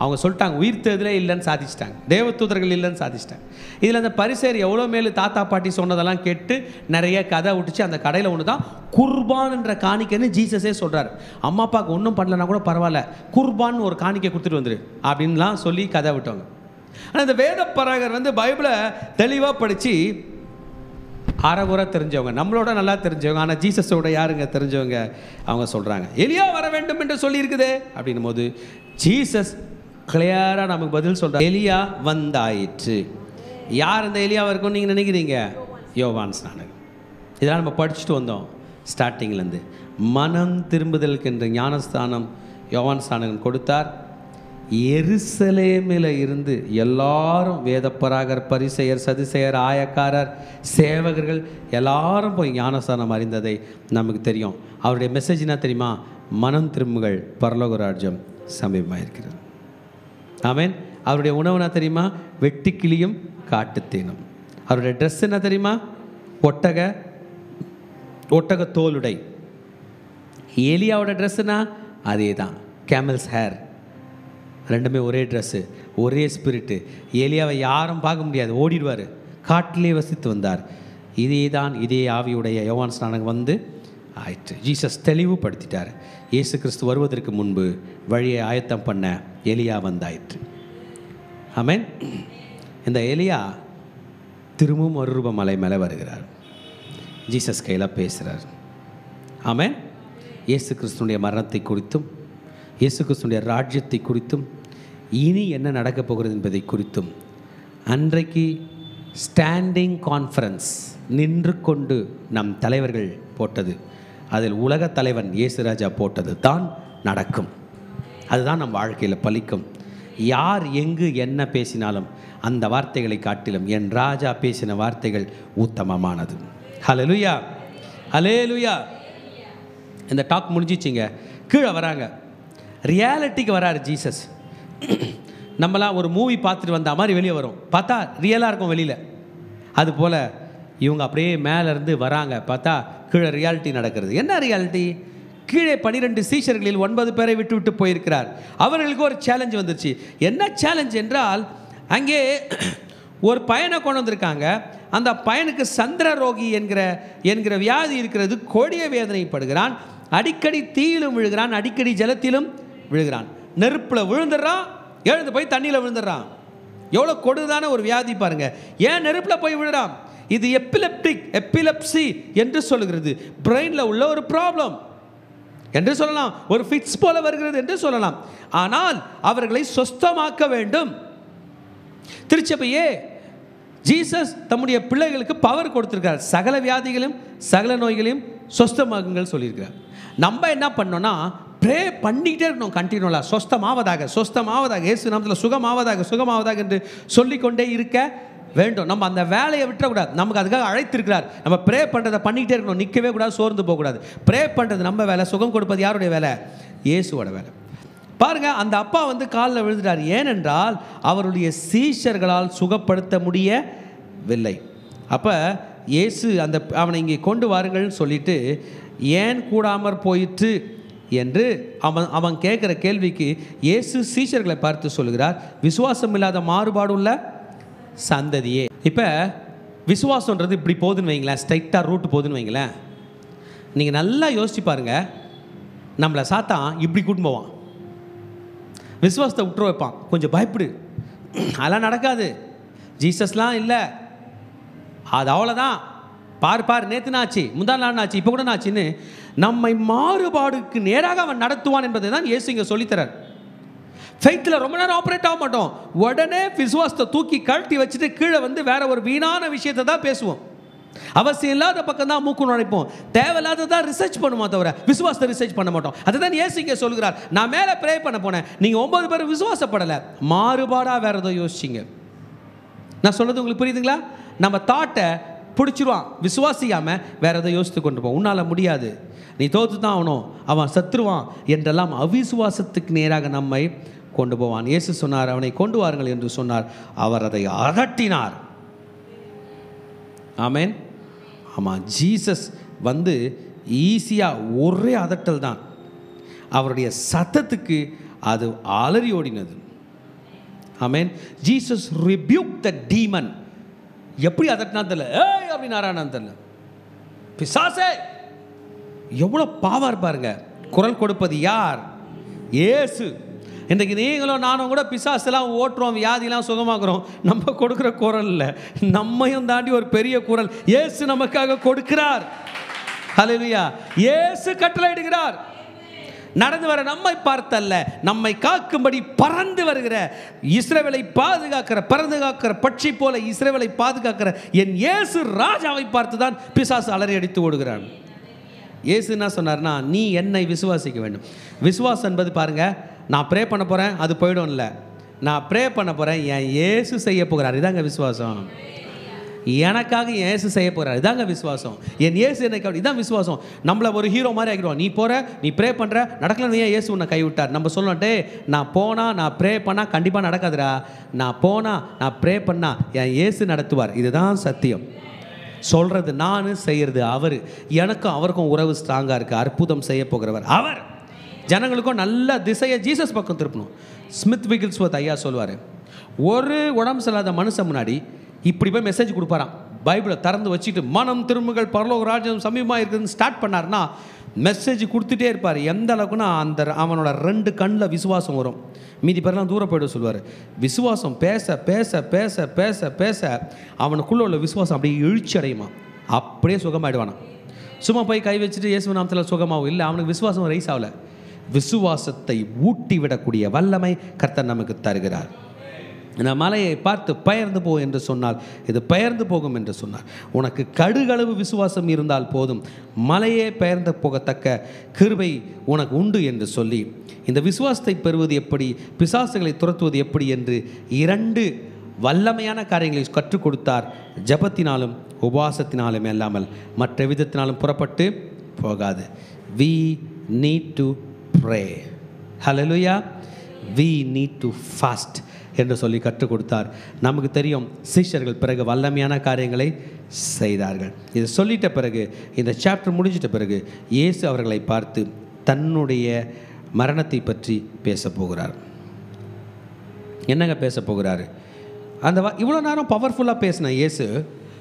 அவங்க சொல்லிட்டாங்க உயிர் தேர்தலே இல்லைன்னு சாதிச்சிட்டாங்க, தேவதூதர்கள் இல்லைன்னு சாதிச்சிட்டாங்க. இதில் அந்த பரிசேயர் எவ்வளோ மேலே தாத்தா பாட்டி சொன்னதெல்லாம் கேட்டு நிறைய கதை விட்டுச்சு. அந்த கடையில் ஒன்று தான் குர்பான்ன்ற காணிக்கைன்னு ஜீசஸே சொல்கிறார். அம்மா அப்பாவுக்கு ஒன்றும் பண்ணலன்னா கூட பரவாயில்ல, குர்பான் ஒரு காணிக்கை கொடுத்துட்டு வந்துரு அப்படின்லாம் சொல்லி கதை விட்டவங்க. ஆனால் இந்த வேதப்பராகர் வந்து பைபிளை தெளிவாக படித்து அறகுறை தெரிஞ்சவங்க, நம்மளோட நல்லா தெரிஞ்சவங்க. ஆனால் ஜீசஸோட யாருங்க தெரிஞ்சவங்க? அவங்க சொல்கிறாங்க எலியா வர வேண்டும் என்று சொல்லியிருக்குது அப்படின்னும் போது ஜீசஸ் கிளியராக நமக்கு பதில் சொல்கிறார். எலியா வந்தாயிற்று. யார் இந்த எலியாவாக இருக்கும்னு நீங்கள் நினைக்கிறீங்க? யோவான் ஸ்நானகன். இதெல்லாம் நம்ம படிச்சுட்டு வந்தோம் ஸ்டார்டிங்லேருந்து. மனம் திரும்புதலுக்கு என்ற ஞானஸ்தானம் யோவான் ஸ்நானகன் கொடுத்தார். எருசலேமில் இருந்து எல்லாரும் வேதப்பராகர், பரிசேயர், சதுசேயர், ஆயக்காரர், சேவகர்கள் எல்லாரும் போய் ஞானஸ்தானம் அறிந்ததை நமக்கு தெரியும். அவருடைய மெசேஜ் என்ன தெரியுமா? மனம் திரும்புங்கள், பரலோக ராஜ்யம் சமீபமாக இருக்கிறது. ஆமென். அவருடைய உணவு என்ன தெரியுமா? வெட்டுக்கிளியும் காட்டுத்தேனும். அவருடைய ட்ரெஸ் என்ன தெரியுமா? ஒட்டக தோலுடை. எலியாவோட ட்ரெஸ்ஸுனா அதே தான், கேமல்ஸ் ஹேர். ரெண்டுமே ஒரே ட்ரெஸ்ஸு, ஒரே ஸ்பிரிட்டு. எலியாவை யாரும் பார்க்க முடியாது, ஓடிடுவார். காட்டிலே வசித்து வந்தார். இதே ஆவியுடைய யோவான் ஸ்நானகன் வந்து ஆயிற்று. ஜீசஸ் தெளிவுபடுத்திட்டார். இயேசு கிறிஸ்து வருவதற்கு முன்பு வழியை ஆயத்தம் பண்ண எலியா வந்தாயிற்று. ஆமென். இந்த எலியா திரும்பவும் மறுரூப மலை மேலே வருகிறார். ஜீசஸ் கையில் பேசுகிறார். ஆமென். இயேசு கிறிஸ்துனுடைய மரணத்தை குறித்தும், இயேசு கிறிஸ்துனுடைய ராஜ்யத்தை குறித்தும், இனி என்ன நடக்கப் போகிறது என்பதை குறித்தும் அன்றைக்கு ஸ்டாண்டிங் கான்ஃபரன்ஸ் நின்று கொண்டு நம் தலைவர்கள் போட்டது, அதில் உலக தலைவன் இயேசு ராஜா போட்டது தான் நடக்கும். அதுதான் நம் வாழ்க்கையில் பலிக்கும். யார் எங்கு என்ன பேசினாலும் அந்த வார்த்தைகளை காட்டிலும் என் ராஜா பேசின வார்த்தைகள் உத்தமமானது. ஹல்லேலூயா, ஹல்லேலூயா. இந்த டாக் முடிஞ்சிச்சிங்க. கீழே வராங்க, ரியாலிட்டிக்கு வராரு ஜீசஸ். நம்மளாம் ஒரு மூவி பார்த்துட்டு வந்த மாதிரி வெளியே வரும், பார்த்தா ரியலாக இருக்கும் வெளியில். அதுபோல் இவங்க அப்படியே மேலேருந்து வராங்க, பார்த்தா கீழே ரியாலிட்டி நடக்கிறது. என்ன ரியாலிட்டி? கீழே 12 சீஷர்களில் 9 பேரை விட்டு விட்டு போயிருக்கிறார். அவர்களுக்கு ஒரு சேலஞ்சு வந்துருச்சு. என்ன சேலஞ்ச் என்றால், அங்கே ஒரு பையனை கொண்டு வந்திருக்காங்க. அந்த பையனுக்கு சந்திரரோகி என்கிற வியாதி இருக்கிறது. கொடிய வேதனைப்படுகிறான். அடிக்கடி தீயிலும் விழுகிறான், அடிக்கடி ஜலத்திலும் விழுகிறான். நெருப்பில் விழுந்துடுறான், எழுந்து போய் தண்ணியில் விழுந்துடுறான். எவ்வளோ கொடுதான ஒரு வியாதி பாருங்க. ஏன் நெருப்பில் போய் விழுறான்? இது எப்பிலப்சி என்று சொல்லுகிறது. பிரெயினில் உள்ள ஒரு ப்ராப்ளம் என்று சொல்லலாம், ஒரு ஃபிட்ஸ் போல வருகிறது என்று சொல்லலாம். ஆனால் அவர்களை சொஸ்தமாக்க வேண்டும். திருச்சபையே ஜீசஸ் தம்முடைய பிள்ளைகளுக்கு பவர் கொடுத்திருக்கிறார். சகல வியாதிகளையும் சகல நோய்களையும் சொஸ்தமாகுங்கள் சொல்லியிருக்கிறார். நம்ம என்ன பண்ணோம்னா, ப்ரே பண்ணிக்கிட்டே இருக்கணும் கண்டினியூலாக. சொஸ்தமாவதாக இயேசு நாமத்தில் சுகமாவதாக என்று சொல்லிக்கொண்டே இருக்க வேண்டும். நம்ம அந்த வேலையை விட்டுறக்கூடாது. நமக்கு அதுக்காக அழைத்திருக்கிறார். நம்ம ப்ரே பண்ணுறதை பண்ணிக்கிட்டே இருக்கணும், நிற்கவே கூடாது, சோர்ந்து போகக்கூடாது. ப்ரே பண்ணுறது நம்ம வேலை, சுகம் கொடுப்பது யாருடைய வேலை? இயேசுவோட வேலை. பாருங்கள், அந்த அப்பா காலில் விழுந்துட்டார். ஏனென்றால் அவருடைய சீஷர்களால் சுகப்படுத்த முடியவில்லை. அப்போ இயேசு அவனை இங்கே கொண்டு வாருங்கள்னு சொல்லிட்டு, ஏன் கூடாமற் போயிற்று என்று அவன் கேட்குற கேள்விக்கு இயேசு சீஷர்களை பார்த்து சொல்கிறார், விசுவாசம் இல்லாத மாறுபாடுள்ள சந்ததியே. இப்போ விசுவாசன்றது இப்படி போகுதுன்னு வைங்களேன், ஸ்ட்ரைட்டாக ரூட்டு போகுதுன்னு வைங்களேன். நீங்கள் நல்லா யோசிச்சு பாருங்கள், நம்மளை சாத்தான் இப்படி கூட்டு போவான், விசுவாசத்தை விட்டுற வைப்பான். கொஞ்சம் பயப்படு, அதெல்லாம் நடக்காது, ஜீசஸ்லாம் இல்லை, அது அவ்வளோதான், பார் நேற்று ஆச்சு, முந்தா நாள் ஆச்சு, இப்போ கூட ஆச்சுன்னு நம்மை மாறுபாடுக்கு நேராக அவன் நடத்துவான் என்பதை தான் இயேசு இங்கே சொல்லித்தரார். ஃபெய்த்தில் ரொம்ப நேரம் ஆப்ரேட் ஆக மாட்டோம். உடனே விசுவாசத்தை தூக்கி கழட்டி வச்சுட்டு கீழே வேற ஒரு வீணான விஷயத்தை தான் பேசுவோம். அவசியம் இல்லாத பக்கம் தான் மூக்கு நுழைப்போம். தேவையில்லாததான் ரிசர்ச் பண்ணுமா தவிர விசுவாசத்தை ரிசர்ச் பண்ண மாட்டோம். அதுதான் இயேசு இங்கே சொல்கிறார். நான் மேலே ப்ரே பண்ண போனேன், நீங்கள் 9 பேர் விசுவாசப்படலை, மாறுபாடாக வேற ஏதோ யோசிச்சிங்க. நான் சொல்றது உங்களுக்கு புரியுதுங்களா? நம்ம தாட்டை பிடிச்சிருவான், விசுவாசியாமல் வேற எதை யோசித்து கொண்டு போவோம். உன்னால் முடியாது, நீ தோற்று தான் ஆகணும், அவன் சத்துருவான் என்றெல்லாம் அவிசுவாசத்துக்கு நேராக நம்மை கொண்டு போவான். இயேசு சொன்னார், அவனை கொண்டு வாருங்கள் என்று சொன்னார். அவர் அதை அதட்டினார். ஆமென். ஆமாம், ஜீசஸ் ஈஸியாக ஒரே அதட்டல் தான். அவருடைய சத்தத்துக்கு அது அலறி ஓடினது. Amen. Jesus rebuke the demon. எப்படி அதட்டினா தெரியல, ஏய் அப்படின்னாரான்னு தெரியல. பிசாசே, எவ்வளோ பாவர் பாருங்க. குரல் கொடுப்பது யார்? இயேசு. இன்றைக்கு நீங்களும் நானும் கூட பிசாசெல்லாம் ஓட்டுறோம், வியாதிலாம் சுகமாக்குறோம். நம்ம கொடுக்குற குரல் இல்லை, நம்மையும் தாண்டி ஒரு பெரிய குரல் இயேசு நமக்காக கொடுக்கிறார். ஹல்லேலூயா. இயேசு கட்டளையிடுகிறார். நடந்து வர நம்மை பார்த்தல்ல, நம்மை காக்கும்படி பறந்து வருகிற, இஸ்ரவேலை பறந்து காக்கிற பட்சி போல இஸ்ரவேலை பாதுகாக்கிற என் இயேசு ராஜாவை பார்த்து தான் பிசாசு அலறி அடித்து ஓடுகிறான். இயேசு என்ன சொன்னார்னா, நீ என்னை விசுவாசிக்க வேண்டும். விசுவாசம் என்பது பாருங்க, நான் ப்ரே பண்ண போகிறேன் அது போய்டும் இல்லை, நான் ப்ரே பண்ண போகிறேன் என் இயேசு செய்ய போகிறார். இதாங்க விசுவாசம். எனக்காக என் இயேசு செய்ய போகிறார், இதாங்க விசுவாசம். என் இயேசு எனக்கு, இதான் விசுவாசம். நம்மளை ஒரு ஹீரோ மாதிரி ஆகிடுவோம். நீ போகிற, நீ ப்ரே பண்ணுற, நடக்கலன்னு ஏன் இயேசு உன்னை கைவிட்டார்? நம்ம சொல்லட்டே, நான் போனால் நான் ப்ரே பண்ணால் கண்டிப்பாக நடக்காதுடா, நான் போனால் நான் ப்ரே பண்ணால் என் இயேசு நடத்துவார். இதுதான் சத்தியம். சொல்கிறது நான், செய்கிறது அவர். எனக்கும் அவருக்கும் உறவு ஸ்ட்ராங்காக இருக்குது. அற்புதம் செய்ய போகிறவர் அவர். ஜனங்களுக்கும் நல்ல திசையை ஜீசஸ் பக்கம் திருப்பணும். ஸ்மித் விகில்ஸ்வர்த் ஐயா சொல்வார், ஒரு உடம்பு சரியில்லாத மனுஷன் முன்னாடி இப்படி போய் மெசேஜ் கொடுப்பாராம். பைபிளை திறந்து வச்சுட்டு மனம் திரும்புங்கள் பரலோக ராஜ்யம் சமீபமாக இருக்குதுன்னு ஸ்டார்ட் பண்ணார்னா மெசேஜ் கொடுத்துட்டே இருப்பார். எந்த அளவுக்குன்னா அவனோட 2 கண்ணில் விசுவாசம் வரும், மீதி பேரெல்லாம் தூரம் போய்ட சொல்லுவார். விசுவாசம் பேச பேச பேச பேச பேச அவனுக்குள்ளே உள்ள விசுவாசம் அப்படியே எழுச்சி அடையுமா, அப்படியே சுகமாயிடுவானா. சும்மா போய் கை வச்சுட்டு இயேசு நாமத்தில் சுகமாகும் இல்லை, அவனுக்கு விசுவாசம் ரைஸ் ஆகலை. விசுவாசத்தை ஊட்டி விடக்கூடிய வல்லமை கர்த்தர் நமக்கு தருகிறார். இந்த மலையை பார்த்து பெயர்ந்து போ என்று சொன்னால் இது பெயர்ந்து போகும் என்று சொன்னார். உனக்கு கடுகளவு விசுவாசம் இருந்தால் போதும், மலையே பெயர்ந்து போகத்தக்க கிருபை உனக்கு உண்டு என்று சொல்லி இந்த விசுவாசத்தை பெறுவது எப்படி, பிசாசுகளை துரத்துவது எப்படி என்று 2 வல்லமையான காரியங்களை கற்றுக் கொடுத்தார். ஜபத்தினாலும் உபவாசத்தினாலும் அல்லாமல் மற்ற விதத்தினாலும் புறப்பட்டு போகாது. We need to pray. Hallelujah. We need to fast என்று சொல்லி கற்றுக் கொடுத்தார். நமக்கு தெரியும், சீஷர்கள் பிறகு வல்லமையான காரியங்களை செய்தார்கள். இது சொல்லிட்ட பிறகு, இந்த சாப்டர் முடிஞ்சிட்ட பிறகு இயேசு அவர்களை பார்த்து தன்னுடைய மரணத்தை பற்றி பேச போகிறார். என்னங்க பேச போகிறாரு? அந்த இவ்வளோ நேரம் பவர்ஃபுல்லாக பேசின இயேசு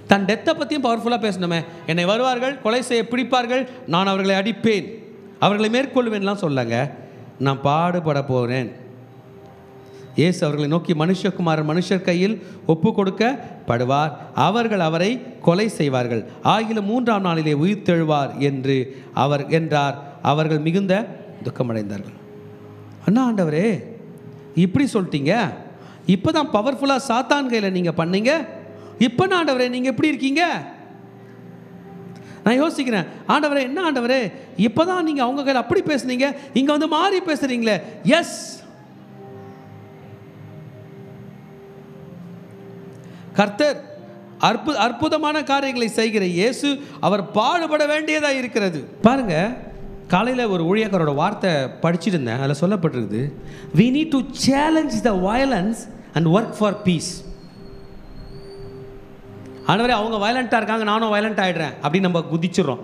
தன் டெத்தை பற்றியும் பவர்ஃபுல்லாக பேசணுமே. என்னை வருவார்கள், கொலை செய்ய பிடிப்பார்கள், நான் அவர்களை அடிப்பேன், அவர்களை மேற்கொள்வேன்லாம் சொல்லங்க. நான் பாடுபட போகிறேன். இயேசு அவர்களை நோக்கி, மனுஷகுமாரன் மனுஷர் கையில் ஒப்பு கொடுக்கப்படுவார், அவர்கள் அவரை கொலை செய்வார்கள், ஆகிலும் 3ஆம் நாளிலே உயிர்த்தெழுவார் என்று அவர் என்றார். அவர்கள் மிகுந்த துக்கமடைந்தார்கள். அண்ணா ஆண்டவரே, இப்படி சொல்லிட்டீங்க, இப்போ தான் பவர்ஃபுல்லாக சாத்தான் கையில் நீங்கள் பண்ணீங்க, இப்போ நான் ஆண்டவரே நீங்கள் எப்படி இருக்கீங்க? நான் யோசிக்கிறேன், ஆண்டவரே என்ன ஆண்டவரே, இப்போ தான் நீங்கள் அவங்க கையில் அப்படி பேசுனீங்க, இங்கே வந்து மாறி பேசுகிறீங்களே. எஸ், கர்த்தர் அற்புதமான காரியங்களை செய்கிற இயேசு அவர் பாடுபட வேண்டியதாக இருக்கிறது. பாருங்க, காலையில் ஒரு ஊழியக்காரோட வார்த்தை படிச்சுட்டு இருந்தேன். அதில் சொல்லப்பட்டிருக்குது, we need to challenge the violence and work for peace. ஆண்டவரே அவங்க வயலண்ட்டாக இருக்காங்க, நானும் வயலண்ட் ஆகிடுறேன் அப்படின்னு நம்ம குதிச்சிடுறோம்.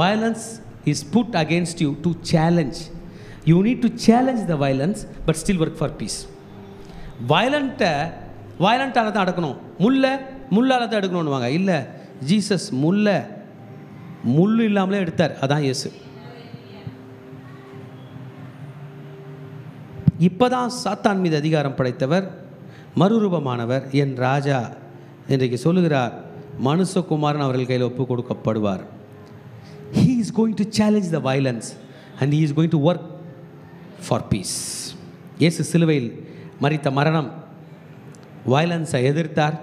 violence is put against you to challenge. You need to challenge the violence but still work for peace. வயலண்ட்டால் தான் அடக்கணும், முள்ளால் தான் எடுக்கணும்னுவாங்க. இல்லை, ஜீசஸ் முள் இல்லாமலே எடுத்தார். அதான் இயேசு. இப்போதான் சாத்தான் மீது அதிகாரம் படைத்தவர், மறுரூபமானவர், என் ராஜா இன்றைக்கு சொல்லுகிறார், மனுஷகுமாரன் அவர்கள் கையில் ஒப்பு கொடுக்கப்படுவார். He is going to challenge the violence and he is going to work for peace. இயேசு சிலுவையில் மரித்த மரணம் வயலன்ஸை எதிர்த்தார்,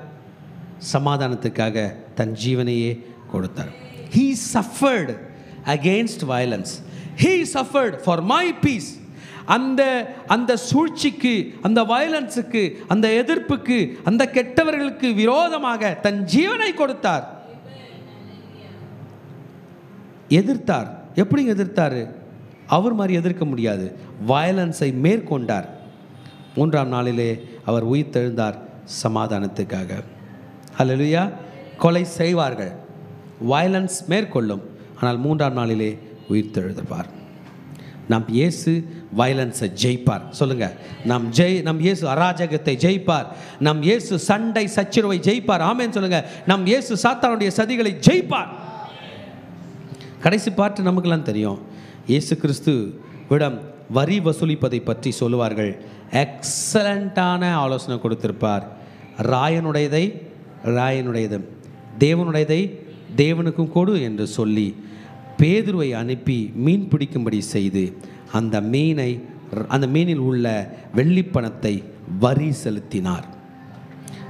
சமாதானத்துக்காக தன் ஜீவனையே கொடுத்தார். He suffered against violence. He suffered for my peace. அந்த சூழ்ச்சிக்கு, அந்த வயலன்ஸுக்கு, அந்த எதிர்ப்புக்கு, அந்த கெட்டவர்களுக்கு விரோதமாக தன் ஜீவனை கொடுத்தார், எதிர்த்தார். எப்படி எதிர்த்தார்? அவர் மாதிரி எதிர்க்க முடியாது. வயலன்ஸை மேற்கொண்டார். 3ஆம் நாளிலே அவர் உயிர்த்தெழுந்தார் சமாதானத்துக்காக. ஹல்லேலூயா. கொலை செய்வார்கள், வயலன்ஸ் மேற்கொள்ளும், ஆனால் 3ஆம் நாளிலே உயிர்த்தெழுவார். நம் இயேசு வயலன்ஸை ஜெயிப்பார். சொல்லுங்க, நம் இயேசு அராஜகத்தை ஜெயிப்பார். நம் இயேசு சண்டை சச்சரவை ஜெயிப்பார். ஆமென் சொல்லுங்க. நம் இயேசு சாத்தானுடைய சதிகளை ஜெயிப்பார். கடைசி பாட்டு நமக்கெல்லாம் தெரியும். இயேசு கிறிஸ்து விடம் வரி வசூலிப்பதை பற்றி சொல்லுவார்கள். எக்ஸலண்ட்டான ஆலோசனை கொடுத்திருப்பார். ராயனுடையதை ராயனுடையதும், தேவனுடையதை தேவனுக்கும் கொடு என்று சொல்லி பேதுருவை அனுப்பி மீன் பிடிக்கும்படி செய்து அந்த மீனில் உள்ள வெள்ளிப்பணத்தை வரி செலுத்தினார்.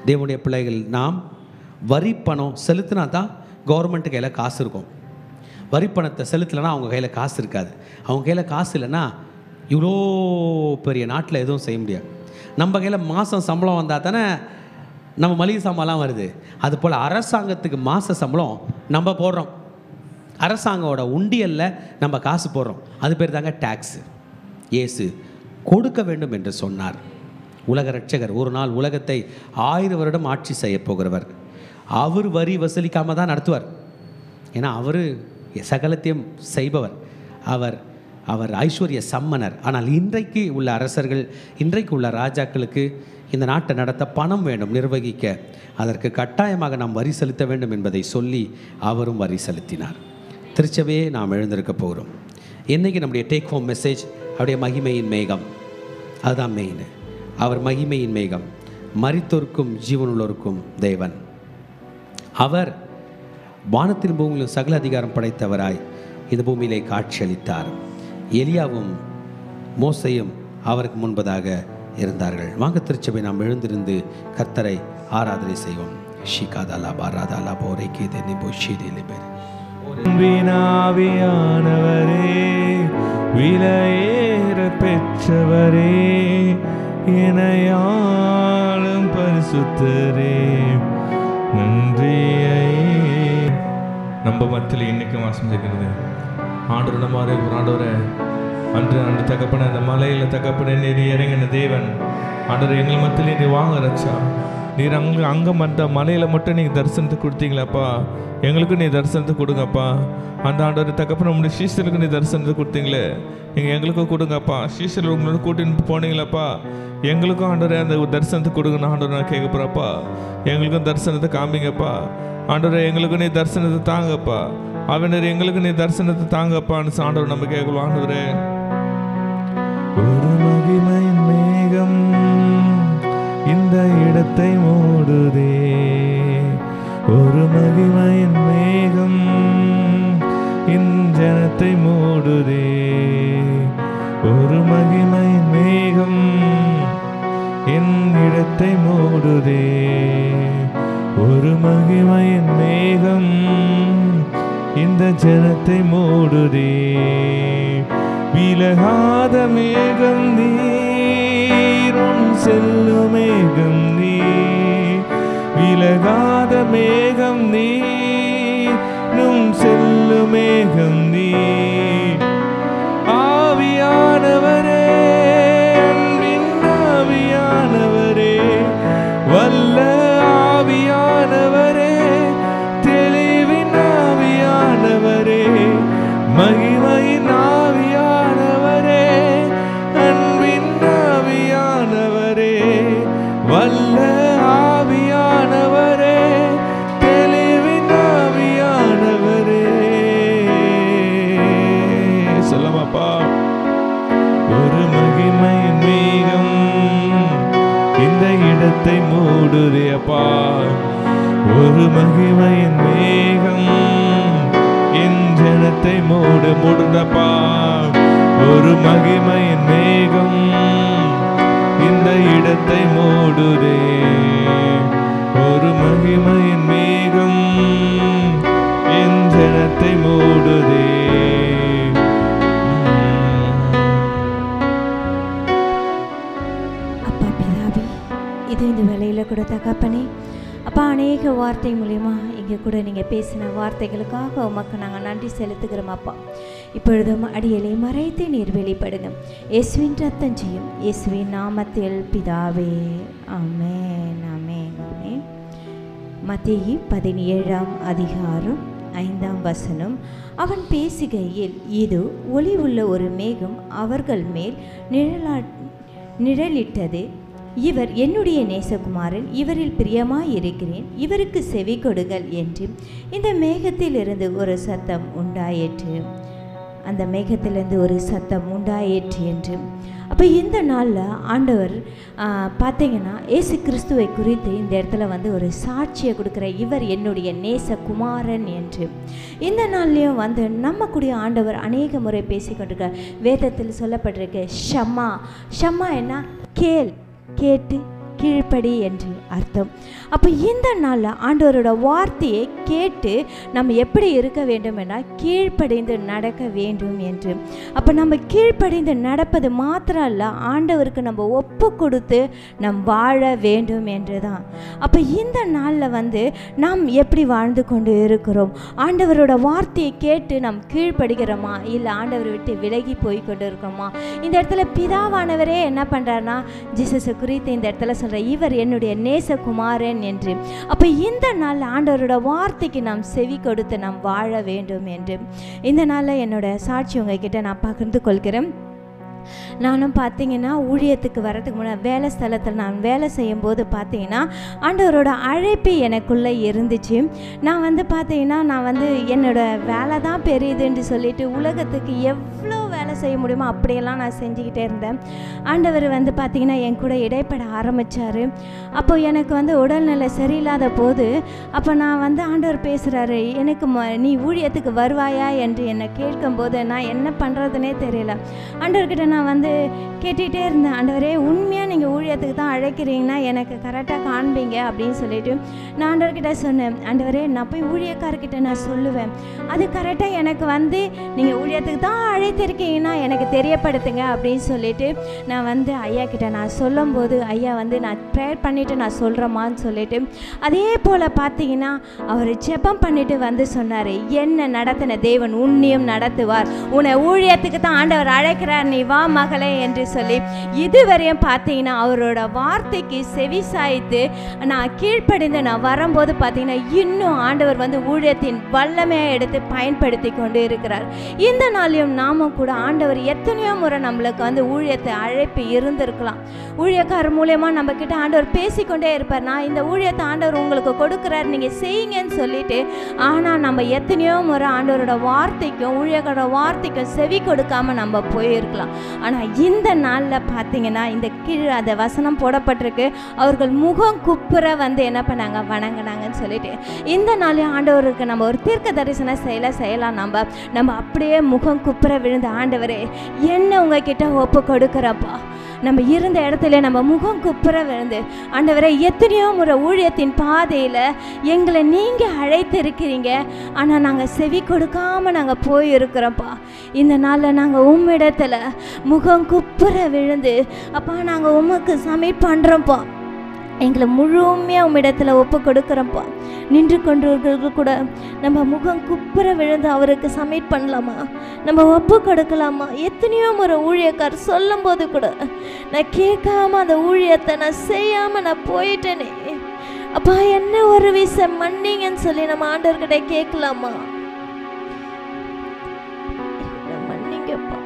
தேவனுடைய பிள்ளைகள், நாம் வரி பணம் செலுத்தினா தான் கவர்மெண்ட்டு கையில் காசு இருக்கும். வரி பணத்தை செலுத்தலைன்னா அவங்க கையில் காசு இருக்காது. அவங்க கையில் காசு இல்லைன்னா இவ்வளோ பெரிய நாட்டில் எதுவும் செய்ய முடியாது. நம்ம கையில் மாதம் சம்பளம் வந்தால் தானே நம்ம மளிகை சாமான்லாம் வருது. அதுபோல் அரசாங்கத்துக்கு மாத சம்பளம் நம்ம போடுறோம். அரசாங்கோட உண்டியலில் நம்ம காசு போடுறோம். அது பேர் தாங்க டேக்ஸு. இயேசு கொடுக்க வேண்டும் என்று சொன்னார். உலக ரட்சகர், ஒரு நாள் உலகத்தை 1000 வருடம் ஆட்சி செய்ய போகிறவர். அவர் வரி வசூலிக்காமல் தான் நடத்துவார். ஏன்னா அவர் சகலத்தையும் செய்பவர். அவர் ஐஸ்வர்ய சம்மனர். ஆனால் இன்றைக்கு உள்ள அரசர்கள், இன்றைக்கு உள்ள ராஜாக்களுக்கு இந்த நாட்டை நடத்த பணம் வேண்டும், நிர்வகிக்க. அதற்கு கட்டாயமாக நாம் வரி செலுத்த வேண்டும் என்பதை சொல்லி அவரும் வரி செலுத்தினார். திருச்சபையே நாம் எழுந்திருக்க போகிறோம். இன்றைக்கி நம்முடைய டேக் ஹோம் மெசேஜ் அவருடைய மகிமையின் மேகம். அதுதான் மெயின். அவர் மகிமையின் மேகம், மரித்தோர்க்கும் ஜீவனுள்ளோருக்கும் தேவன். அவர் வானத்தின் பூமியிலும் சகல அதிகாரம் படைத்தவராய் இந்த பூமியிலே காட்சியளித்தார். எலியாவும் மோசையும் அவருக்கு முன்பதாக இருந்தார்கள். வாங்க திருச்சபை நாம் எழுந்திருந்து கர்த்தரை ஆராதனை செய்வோம். ஷிகாதாலா பாராதாலா போரை கேதே போஷிதே ஆவியானவரே, விலையேற பெற்றவரே, இணையாளும் பரிசுத்தரே, நன்றியை நம்ம மத்தியில் இன்னைக்கு வாசம் செய்கிறது. ஆண்டோட மாதிரி ஒரு ஆண்டோரை அன்று தகப்பன அந்த மலையில் தகப்பன நீர் இறங்கின தேவன் ஆண்டவர் எங்கள் மத்தியில் நீ வாங்க ரச்சா. நீர் அங்கே மலையில் மட்டும் நீங்கள் தரிசனத்தை கொடுத்தீங்களாப்பா, எங்களுக்கும் நீ தரிசனத்தை கொடுங்கப்பா. அந்த ஆண்டவர் தகப்பன உங்களுடைய சீசருக்கு நீ தரிசனத்தை கொடுத்தீங்களே, நீங்கள் எங்களுக்கும் கொடுங்கப்பா. சீசர் உங்களோட கூட்டின்னு போனீங்களாப்பா, எங்களுக்கும் ஆண்டவரே அந்த தரிசனத்தை கொடுங்கன்னு ஆண்டவர் நான் கேட்க போகிறப்பா. எங்களுக்கும் தரிசனத்தை காமிங்கப்பா ஆண்டவரே, எங்களுக்கும் நீ தரிசனத்தை தாங்கப்பா. அவனர் எங்களுக்கு நீ தரிசனத்தை தாங்கப்பான்னு ஆண்டவர் நம்ம கேட்கலாம். ஆண்டவரே, ஒரு மகிமையின் மேகம் இந்த இடத்தை மூடுதே, ஒரு மகிமையின் மேகம் ஜனத்தை மூடுதே, ஒரு மகிமையின் மேகம் என் இடத்தை மூடுதே, ஒரு மகிமையின் மேகம் இந்த ஜனத்தை மூடுதே. விலகாத மேகம் நீரும் செல்லும் மேகம் நீ, விலகாத மேகம் நீரும் செல்லும் மேகம் நீ. ஆவியானவரே, அன்பின் ஆவியானவரே, வல்ல ஆவியானவரே, தெளிவின் ஆவியானவரே, மகிமையின் ஆவியானவரே, அன்பின் ஆவியானவரே, வல்ல ஆவியானவரே, தெளிவின் ஆவியானவரே. சொல்லமாப்பா. ஒரு மகிமையின் மேகம் இந்த இடத்தை மூடுதே அப்பா, ஒரு மகிமையின் மேகம் என் ஜனத்தை மூடுதப்பா, ஒரு மகிமையின் மேகம் இந்த இடத்தை மூடுதே, ஒரு மகிமையின் மேகம் என் ஜனத்தை மூடுதே. அப்பா பிதாவே, இது இந்த வேலையில் கூட தகப்பனே அப்பா, அநேக வார்த்தை மூலயமா இங்கே கூட நீங்கள் பேசின வார்த்தைகளுக்காக உமக்கு நாங்கள் நன்றி செலுத்துகிறோம் அப்பா. இப்பொழுதும் அடியலை மறைத்து நீர் வெளிப்படுங்க. இயேசுவின் ரத்தம் செய்யும் இயேசுவின் நாமத்தில் பிதாவே, ஆமென், ஆமென், ஆமென். மத்தேயு 17:5 அவன் பேசுகையில், இது ஒளி உள்ள ஒரு மேகம் அவர்கள் மேல் நிழலிட்டது. இவர் என்னுடைய நேசகுமாரன், இவரில் பிரியமாயிருக்கிறேன், இவருக்கு செவி கொடுங்கள் என்று இந்த மேகத்திலிருந்து ஒரு சத்தம் உண்டாயிற்று. அந்த மேகத்திலிருந்து ஒரு சத்தம் உண்டாயிற்று என்று. அப்போ இந்த நாளில் ஆண்டவர் பார்த்தீங்கன்னா இயேசு கிறிஸ்துவை குறித்து இந்த இடத்துல ஒரு சாட்சியை கொடுக்குற, இவர் என்னுடைய நேசகுமாரன் என்று. இந்த நாள்லேயும் நம்ம கூடிய ஆண்டவர் அநேக முறை பேசிக்கொண்டிருக்கார். வேதத்தில் சொல்லப்பட்டிருக்கு ஷம்மா. ஷம்மா என்ன? கேட்டு கீழ்ப்படி என்று அர்த்தம். அப்போ இந்த நாளில் ஆண்டவரோட வார்த்தையை கேட்டு நம்ம எப்படி இருக்க வேண்டும் என்றால் கீழ்ப்படிந்து நடக்க வேண்டும் என்று. அப்போ நம்ம கீழ்ப்படிந்து நடப்பது மாத்திரம் அல்ல, ஆண்டவருக்கு நம்ம ஒப்பு கொடுத்து நம் வாழ வேண்டும் என்று தான். அப்போ இந்த நாளில் நாம் எப்படி வாழ்ந்து கொண்டு இருக்கிறோம்? ஆண்டவரோட வார்த்தையை கேட்டு நாம் கீழ்ப்படுகிறோமா, இல்லை ஆண்டவரை விட்டு விலகி போய் கொண்டு இருக்கிறோமா? இந்த இடத்துல பிதாவானவரே என்ன பண்ணுறாருன்னா, ஜீசஸை குறித்து இந்த இடத்துல சொல்கிற, இவர் என்னுடைய நேசகுமாரன் என்று. அப்போ இந்த நாளில் ஆண்டவரோட வார்த்தைக்கு நாம் செவி கொடுத்து நாம் வாழ வேண்டும் என்று இந்த நாளில் என்னோட சாட்சி உங்ககிட்ட நான் பகிர்ந்து கொள்கிறேன். நானும் பார்த்தீங்கன்னா ஊழியத்துக்கு வரதுக்கு முன்னாடி வேலை ஸ்தலத்தில் நான் வேலை செய்யும்போது பார்த்தீங்கன்னா ஆண்டவரோட அழைப்பு எனக்குள்ளே இருந்துச்சு. நான் பார்த்தீங்கன்னா நான் என்னோடய வேலை தான் பெரியதுன்னு சொல்லிட்டு உலகத்துக்கு எவ்வளோ வேலை செய்ய முடியுமோ அப்படியெல்லாம் நான் செஞ்சுக்கிட்டே இருந்தேன். ஆண்டவர் பார்த்தீங்கன்னா என் கூட இடைப்பட ஆரம்பித்தார். அப்போ எனக்கு உடல்நிலை சரியில்லாத போது அப்போ நான் ஆண்டவர் பேசுகிறாரு, எனக்கு நீ ஊழியத்துக்கு வருவாயா என்று என்னை கேட்கும்போது நான் என்ன பண்ணுறதுனே தெரியல. ஆண்டவர்கிட்ட நான் வந்து கேட்டுகிட்டே இருந்தேன், ஆண்டவரே உண்மையாக நீங்கள் ஊழியத்துக்கு தான் அழைக்கிறீங்கன்னா எனக்கு கரெக்டாக காண்பீங்க அப்படின்னு சொல்லிட்டு நான் ஆண்டவர்கிட்ட சொன்னேன். ஆண்டவரே நான் போய் ஊழியக்காரர்கிட்ட நான் சொல்லுவேன், அது கரெக்டாக எனக்கு வந்து நீங்கள் ஊழியத்துக்கு தான் அழைத்திருக்கீங்கன்னா எனக்கு தெரியப்படுத்துங்க அப்படின்னு சொல்லிட்டு நான் வந்து ஐயா கிட்ட நான் சொல்லும்போது ஐயா வந்து நான் ப்ரேயர் பண்ணிவிட்டு நான் சொல்கிறேம்மான்னு சொல்லிட்டு அதே போல் பார்த்தீங்கன்னா அவர் ஜெபம் பண்ணிட்டு வந்து சொன்னார், என்ன நடத்தின தேவன் உன்னையும் நடத்துவார், உன்னை ஊழியத்துக்கு தான் ஆண்டவர் அழைக்கிறார், நீ வா மகளே என்று சொல்லி இதுவரையும் பார்த்தீங்கன்னா அவரோட வார்த்தைக்கு செவி சாய்த்து நான் கீழ்ப்படிந்து நான் வரும்போது பார்த்தீங்கன்னா இன்னும் ஆண்டவர் வந்து ஊழியத்தின் வல்லமையை எடுத்து பயன்படுத்தி கொண்டு இருக்கிறார். இந்த நாளையும் நாமும் கூட ஆண்டவர் எத்தனையோ முறை நம்மளுக்கு வந்து ஊழியத்தை அழைப்பு இருந்திருக்கலாம். ஊழியக்காரர் மூலயமா நம்ம கிட்ட ஆண்டவர் பேசிக்கொண்டே இருப்பார், நான் இந்த ஊழியத்தை ஆண்டவர் உங்களுக்கு கொடுக்குறாரு நீங்கள் செய்யுங்கன்னு சொல்லிட்டு. ஆனால் நம்ம எத்தனையோ முறை ஆண்டவரோட வார்த்தைக்கும் ஊழியக்காரோட வார்த்தைக்கும் செவி கொடுக்காம நம்ம போயிருக்கலாம். ஆனால் இந்த நாளில் பார்த்தீங்கன்னா இந்த கீழே அந்த வசனம் போடப்பட்டிருக்கு, அவர்கள் முகம் குப்புற வந்து என்ன பண்ணாங்க, வணங்கினாங்கன்னு சொல்லிட்டு. இந்த நாளையும் ஆண்டவருக்கு நம்ம ஒரு தீர்க்க தரிசன செய்யலாம். நம்ம அப்படியே முகம் குப்புற விழுந்து ஆண்டவரே என்ன உங்ககிட்ட ஒப்பு கொடுக்குறப்பா, நம்ம இருந்த இடத்துல நம்ம முகம் குப்புற விழுந்து ஆண்டவரே எத்தனையோ முறை ஊழியத்தின் பாதையில் எங்களை நீங்கள் அழைத்திருக்கிறீங்க, ஆனால் நாங்கள் செவி கொடுக்காமல் நாங்கள் போயிருக்கிறோம்ப்பா. இந்த நாளில் நாங்கள் உம்மிடத்தில் முகம் குப்புற விழுந்து அப்பா நாங்கள் உமக்கு சப்மிட் பண்ணுறோம்ப்பா, எங்களை முழுமையாக உம்மிடத்தில் ஒப்பு கொடுக்குறோம்ப்பா. நின்று கொண்டவர்களுக்கு கூட நம்ம முகம் குப்புற விழுந்து அவருக்கு சப்மிட் பண்ணலாமா, நம்ம ஒப்பு கொடுக்கலாமா? எத்தனையோ முறை ஊழியக்கார் சொல்லும் போது கூட நான் கேட்காம அந்த ஊழியத்தை நான் செய்யாமல் நான் போயிட்டேனே அப்பா, என்ன ஒரு விஷயம் மன்னிங்கன்னு சொல்லி நம்ம ஆண்டவர்கிட்ட கேட்கலாமா? மன்னிங்கப்பா.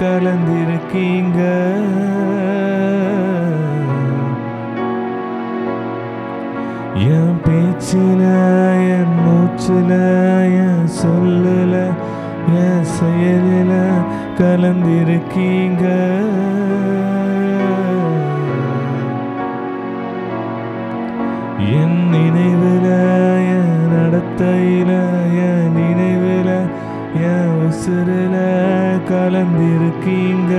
கலந்திருக்கீங்க என் பேச்சில என் மூச்சில என் சொல்லுல என் செயலில கலந்திருக்கீங்க. என் நினைவுல என் நடத்தையில என் நினைவுல என் உசுருல கலந்திருக்கீங்க.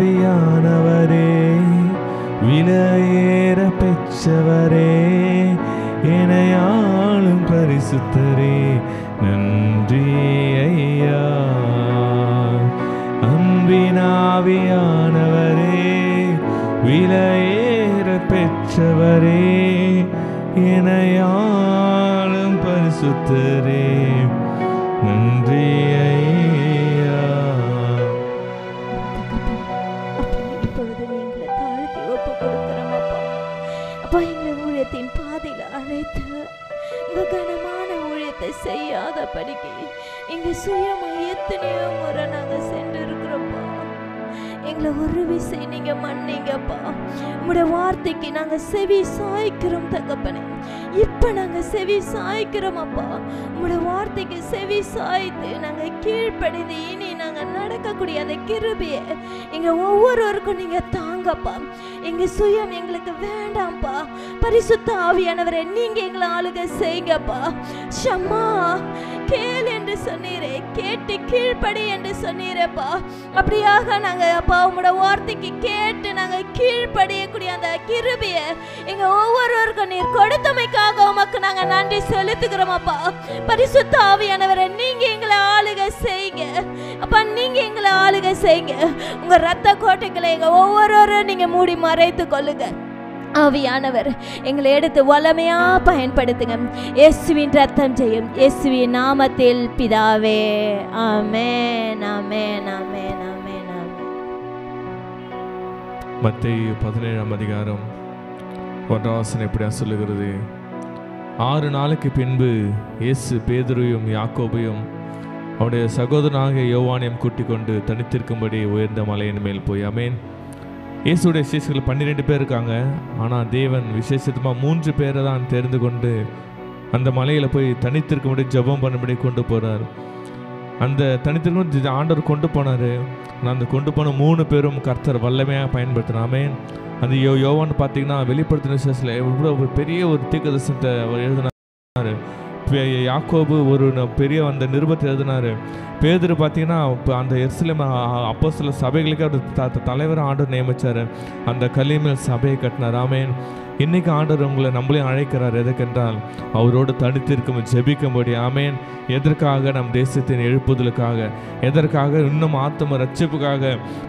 அன்பினாவியானவரே விலையேற பெற்றவரே இணையாளும் பரிசுத்தரே நன்றி ஐயா. அன்பினாவியானவரே விலையேற பெற்றவரே இணையாளும் பரிசுத்தரே நன்றி ஐயா. இப்பொழுது நீங்களை தாழ்த்தி ஒப்பு கொடுக்கிறோம் அப்பா. அப்பா எங்களை ஊழியத்தின் பாதையில் அழைத்து உங்க கனமான ஊழியத்தை செய்யாத படிக்க எங்க சுயமா எத்தனையோ முறை நாங்கள் சென்று இருக்கிறோம்ப்பா. எங்களை ஒரு விசை நீங்க மன்னிங்கப்பா. உங்களுடைய வார்த்தைக்கு நாங்க செவி சாய்க்கிறோம் தகப்பனே. இப்ப நாங்க செவி சாய்க்கிறோம் அப்பா. உங்களுடைய வார்த்தைக்கு செவி சாய்த்து நாங்க கீழ்ப்படிந்து இனி நாங்க நடக்கக்கூடிய அந்த கிருபையை எங்க ஒவ்வொருவருக்கும் நீங்க தாங்கப்பா. எங்க சுயம் எங்களுக்கு வேண்டாம்ப்பா. பரிசுத்த ஆவியானவரே நீங்க எங்களை ஆளுகை செய்யுங்கப்பா. ஷம்மா கேள் என்று சொன்னீரே, கேட்டு கீழ்ப்படி என்று சொன்னீரேப்பா. அப்படியாக நாங்க அப்பா உங்களோட வார்த்தைக்கு கேட்டு நாங்க கீழ்ப்படியக்கூடிய அந்த கிருபையை எங்க ஒவ்வொருவருக்கும் நீர் கொடுத்தமைக்காக உமக்கு நாங்க நன்றி செலுத்துகிறோம் அப்பா. பரிசுத்த ஆவியானவரை நீங்க எங்களை ஆளுகை செய்யுங்க அப்பா. நீங்க எங்களை ஆளுகை செய்யுங்க. உங்க ரத்த கோட்டைகளை எங்க ஒவ்வொருவரும் நீங்க மூடி மறைத்து கொள்ளுங்க. ஆவியானவர் எங்களை எடுத்து வல்லமையா பயன்படுத்துங்க. இயேசுவின் ரத்தம் செய்யும் இயேசுவின் நாமத்தில் பிதாவே. ஆமென், ஆமென், ஆமென், ஆமென், ஆமென். மத்தேயு 17ஆம் அதிகாரம் 1ஆம் வசனம் இப்படியா சொல்லுகிறது. 6 நாளுக்கு பின்பு இயேசு பேதுருவையும் யாக்கோபையும் அவருடைய சகோதரனாகிய யோவானையும் கூட்டிக் கொண்டு தனித்திருக்கும்படி உயர்ந்த மலையின் மேல் போய். ஆமென். இயேசுடைய சீஷர்கள் 12 பேர் இருக்காங்க. ஆனால் தேவன் விசேஷமாக 3 பேரை தான் தெரிந்து கொண்டு அந்த மலையில் போய் தனித்திருக்கும்படி ஜெபம் பண்ணும்படி கொண்டு போகிறார். அந்த தனித்திருக்கும் ஆண்டவர் கொண்டு போனார். ஆனால் அந்த கொண்டு போன 3 பேரும் கர்த்தர் வல்லமையாக பயன்படுத்தினார். ஆமென். அந்த யோவான் பார்த்தீங்கன்னா வெளிப்படுத்தின விசேஷத்தில் எவ்வளோ ஒரு பெரிய ஒரு தீர்க்கதரிசனத்தை அவர் எழுதினார். யாக்கோபு ஒரு பெரிய அந்த நிருபத்தை எழுதினார். பேதுரு பார்த்தீங்கன்னா இப்போ அந்த எருசலேம் அப்போஸ்தல சபைகளுக்கு அவர் தலைவரை ஆண்டவர் நியமித்தார். அந்த கல்லிமேல் சபையை கட்டினார். ஆமென். இன்றைக்கி ஆண்டவர் உங்களை நம்மளையும் அழைக்கிறார். எதற்கென்றால் அவரோடு தனித்திருக்கும் ஜெபிக்கும்படி. ஆமென். எதற்காக? நம் தேசத்தின் எழுப்புதலுக்காக, எதற்காக? இன்னும் ஆத்ம ரட்சிப்புக்காக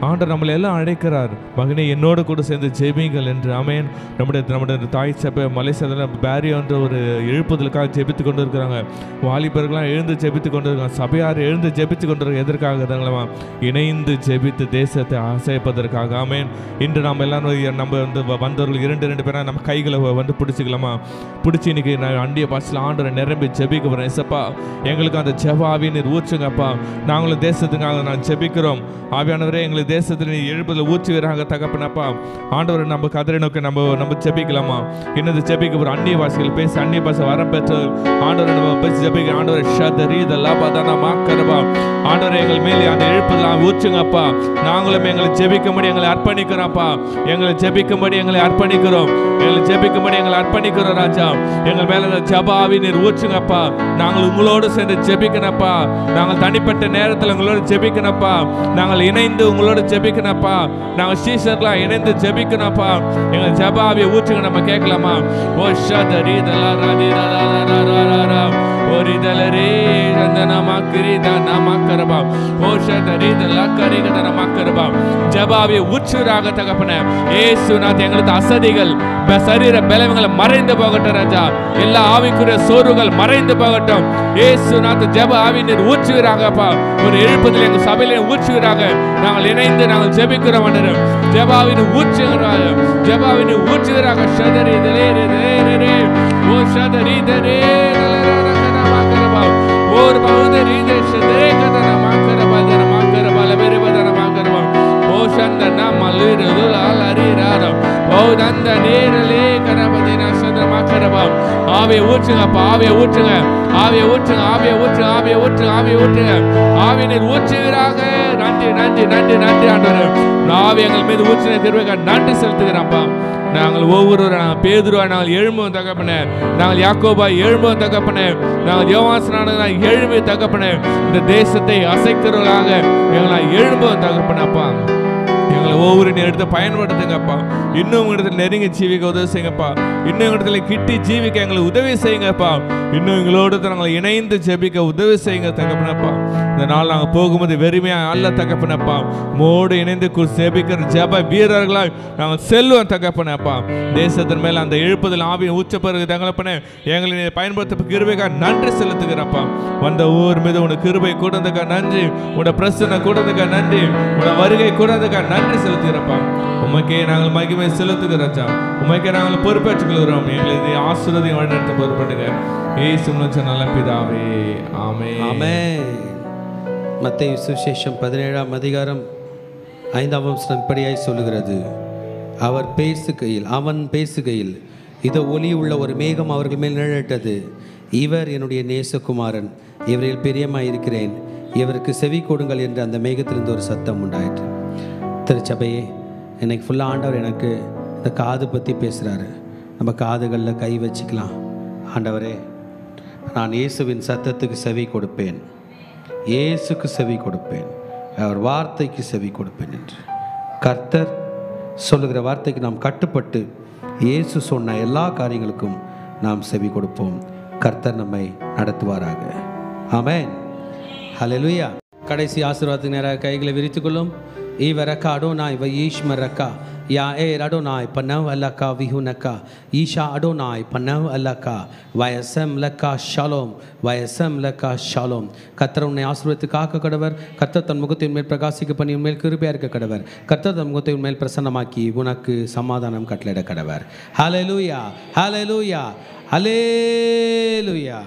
ஆண்டவர் நம்மளை எல்லாம் அழைக்கிறார். மகனே என்னோடு கூட சேர்ந்து ஜெபிங்கள் என்று. ஆமென். நம்முடைய தாய் சபை மலேசியாவில் பேரியோ என்ற ஒரு எழுப்புதலுக்காக ஜெபித்து கொண்டு இருக்கிறாங்க. வாலிபர்கள்லாம் எழுந்து ஜெபித்து கொண்டு இருக்காங்க. சபையார் எழுந்து ஜெபித்து கொண்டு இருக்க. எதற்காக தாங்களா? இணைந்து ஜெபித்து தேசத்தை அசைப்பதற்காக. ஆமென். இன்று நம்ம எல்லாரும் நம்ம வந்து வந்தவர்கள் 2 பேராக நம்ம கைகளை வந்து பிடிச்சிக்கலாமா? பிடிச்சி இன்னைக்கு நான் அண்டிய பாசத்தில் ஆண்டரை நிரம்பி ஜெபிக்க போகிறேன். எசப்பா எங்களுக்கு அந்த ஜெப ஆவியை நீர் ஊற்றுங்கப்பா. நாங்களும் தேசத்துக்காக நான் ஜெபிக்கிறோம். ஆவியானவரே எங்களுக்கு தேசத்தில் நீ எழுப்புதல் ஊற்றுவீராக தகப்பனப்பா. ஆண்டவரை நம்ம கதிரை நோக்கி நம்ம ஜெபிக்கலாமா? என்னது ஜெபிக்க போகிறோம்? அந்நிய பாஷைகள் பேசி அந்நிய பாஷை வரம் பெற்று ஆண்டவரை நம்ம பேசி ஜெபிக்க. ஆண்டவரை ஷதரி இதெல்லாம் பார்த்தா மாக்கரபா. ஆண்டவரை எங்கள் மேலே அந்த எழுப்புதலாம் ஊற்றுங்கப்பா. நாங்களும் எங்களை ஜெபிக்கும்படி எங்களை அர்ப்பணிக்கிறோம்ப்பா. எங்களை ஜெபிக்கும்படி எங்களை அர்ப்பணிக்கிறோம். எங்களை ஜெபிக்கும்படி எங்களை அர்ப்பணிக்கிறோம் ராஜா. எங்கள் மேல ஜெப ஆவி நீர் ஊற்றுங்கப்பா. நாங்கள் உங்களோடு சேர்ந்து ஜெபிக்கணும்ப்பா. நாங்கள் தனிப்பட்ட நேரத்தில் உங்களோட ஜெபிக்கணும்ப்பா. நாங்கள் இணைந்து உங்களோட ஜெபிக்கணும்ப்பா. நாங்கள் சீஷர்களா இணைந்து ஜெபிக்கணும்ப்பா. எங்கள் ஜெப ஆவியை ஊற்றுங்க. நம்ம கேட்கலாமா? ஓ ஷதரி தலா ராதி ரா ரா ரா ரா ஓரி தலரே ரந்தனா மாக்கரி தானா மாக்கரபா. ஓ ஷதரி தலா கரி கதனா மாக்கரபா. ஜெப ஆவியை ஊற்றுறாக தகப்பனே. இயேசுநாத் எங்களுக்கு அசதிகள் சரீர பலவீனங்கள் மறைந்து போகட்டும் ராஜா. எல்லா ஆவிக்குரிய சோர்வுகள் மறைந்து போகட்டும். இயேசுநாத் ஜெப ஆவி நீர் ஊற்றுவீராகப்பா. ஒரு எழுப்புதல் எங்கள் சபையில ஊற்றுவீராக. நாங்கள் இணைந்து நாங்கள் ஜெபிக்கிறோம். ஜெப ஆவியை ஊற்றுகிறாக. ஜெப ஆவியை ஊற்றுவீராக. ஷதரி தலே ரே ஓ ஷதரி தரே ரலரகனா மாக்கரபா. ஓர் பௌதரி தே ஷதரே கதனா மாக்கரபா தன மாக்கரபா லபெரே பதன மாக்கரபா. ஓ சந்தனா மல்லிருதுல அலரிராரம் ஓதந்த நேரலே கரபதினா சந்திர மாக்கரபா. ஆவியை ஊற்றுங்கப்பா. ஆவியை ஊற்றுங்க. ஆவியை ஊற்றுங்க. ஆவியை ஊற்றுங்க. ஆவியை ஊற்றுங்க. ஆவியை ஊற்றுங்க. ஆவியை நீர் ஊற்றுவீராக. நன்றி நன்றி நன்றி நன்றி ஆண்டவரே. ஆவி எங்கள் மீது ஊற்றின கிருபைக்காக நன்றி செலுத்துகிறோம்ப்பா. நாங்கள் ஒவ்வொருவரும் நாங்கள் பேதுருவா நாங்கள் எழும்புவோம் தகப்பனே. நாங்கள் யாக்கோபா எழும்புவோம் தகப்பனே. நாங்கள் யோவாசனான எழும்பி தகப்பனே. இந்த தேசத்தை அசைக்கிறவர்களாக எங்களை எழும்புவோம் தகப்பனப்பா. எங்களை ஒவ்வொரு இடத்தை பயன்படுத்துங்கப்பா. இன்னும் இடத்துல நெருங்கி ஜீவிக்க உதவி செய்யுங்கப்பா. இன்னும் இடத்துல கிட்டி ஜீவிக்க எங்களுக்கு உதவி செய்யுங்கப்பா. இன்னும் எங்களோடு நாங்கள் இணைந்து ஜெபிக்க உதவி செய்யுங்க தகப்பனப்பா. இந்த நாள் நாங்கள் போகும்போது வெறுமையாக அல்ல தகப்பனப்பா. மோடு இணைந்து ஜெபிக்கிற ஜெப வீரர்களாக நாங்கள் செல்வோம் தகப்பனப்பா. தேசத்தின் மேலே அந்த எழுப்புதல் ஆவியை ஊற்றப்படுகிற தகப்பனே எங்களை பயன்படுத்த கிருபைக்காக நன்றி செலுத்துகிறப்பா. வந்த ஊர் மீது உனக்கு கிருபை கூடதுக்காக நன்றி. உன்னோட பிரச்சனை கூடதுக்காக நன்றி. உன்னோட வருகை கூடதுக்காக நன்றி செலுத்துகிறப்பா. உமக்கே நாங்கள் மகிமை செலுத்துகிறோம். உமக்கே நாங்கள் பொறுப்பேற்றுக்கிறோம். எங்களை ஆசீர்வாதம் வழிநடத்த பொறுப்படுங்க. இயேசு நல்ல பிதாவே. ஆமென். ஆமென். மத்தேயு சுவிசேஷம் 17ஆம் அதிகாரம் 5ஆம் வசனம் இப்படியாய் சொல்லுகிறது. அவன் பேசுகையில் இதோ ஒளி உள்ள ஒரு மேகம் அவர்கள் மேல் நிழலிட்டது. இவர் என்னுடைய நேசகுமாரன், இவரில் பிரியமாயிருக்கிறேன், இவருக்கு செவி கொடுங்கள் என்று அந்த மேகத்திலிருந்து ஒரு சத்தம் உண்டாயிற்று. திருச்சபையே, இன்னைக்கு ஃபுல்லாக ஆண்டவர் எனக்கு இந்த காது பற்றி பேசுகிறாரு. நம்ம காதுகளில் கை வச்சுக்கலாம். ஆண்டவரே, நான் இயேசுவின் சத்தத்துக்கு செவி கொடுப்பேன், இயேசுக்கு செவி கொடுப்பேன், அவர் வார்த்தைக்கு செவி கொடுப்பேன் என்று கர்த்தர் சொல்லுகிற வார்த்தைக்கு நாம் கட்டுப்பட்டு இயேசு சொன்ன எல்லா காரியங்களுக்கும் நாம் செவி கொடுப்போம். கர்த்தர் நம்மை நடத்துவாராக. ஆமென். ஹல்லேலூயா. கடைசி ஆசீர்வாதத்துக்கு நேராக கைகளை விரித்துக்கொள்ளும். ஈவரக்கா Adonai வயீஷ்மரக்கா Yair Adonai panav alaka vihunaka Isha Adonai panav alaka Vayasam laka shalom Vayasam laka shalom கர்த்தர் உன்னை ஆசீர்வதித்து காக்க கடவர் கர்த்தர் தன் முகத்தின் மேல் பிரகாசிக்க பண்ணி உன்மேல் கிருபையா இருக்க கடவர் கர்த்தர் தன் முகத்தை உன்மேல் பிரசன்னமாக்கி உனக்கு சமாதானம் கட்டளையிட கடவர் ஹல்லேலூயா ஹல்லேலூயா ஹல்லேலூயா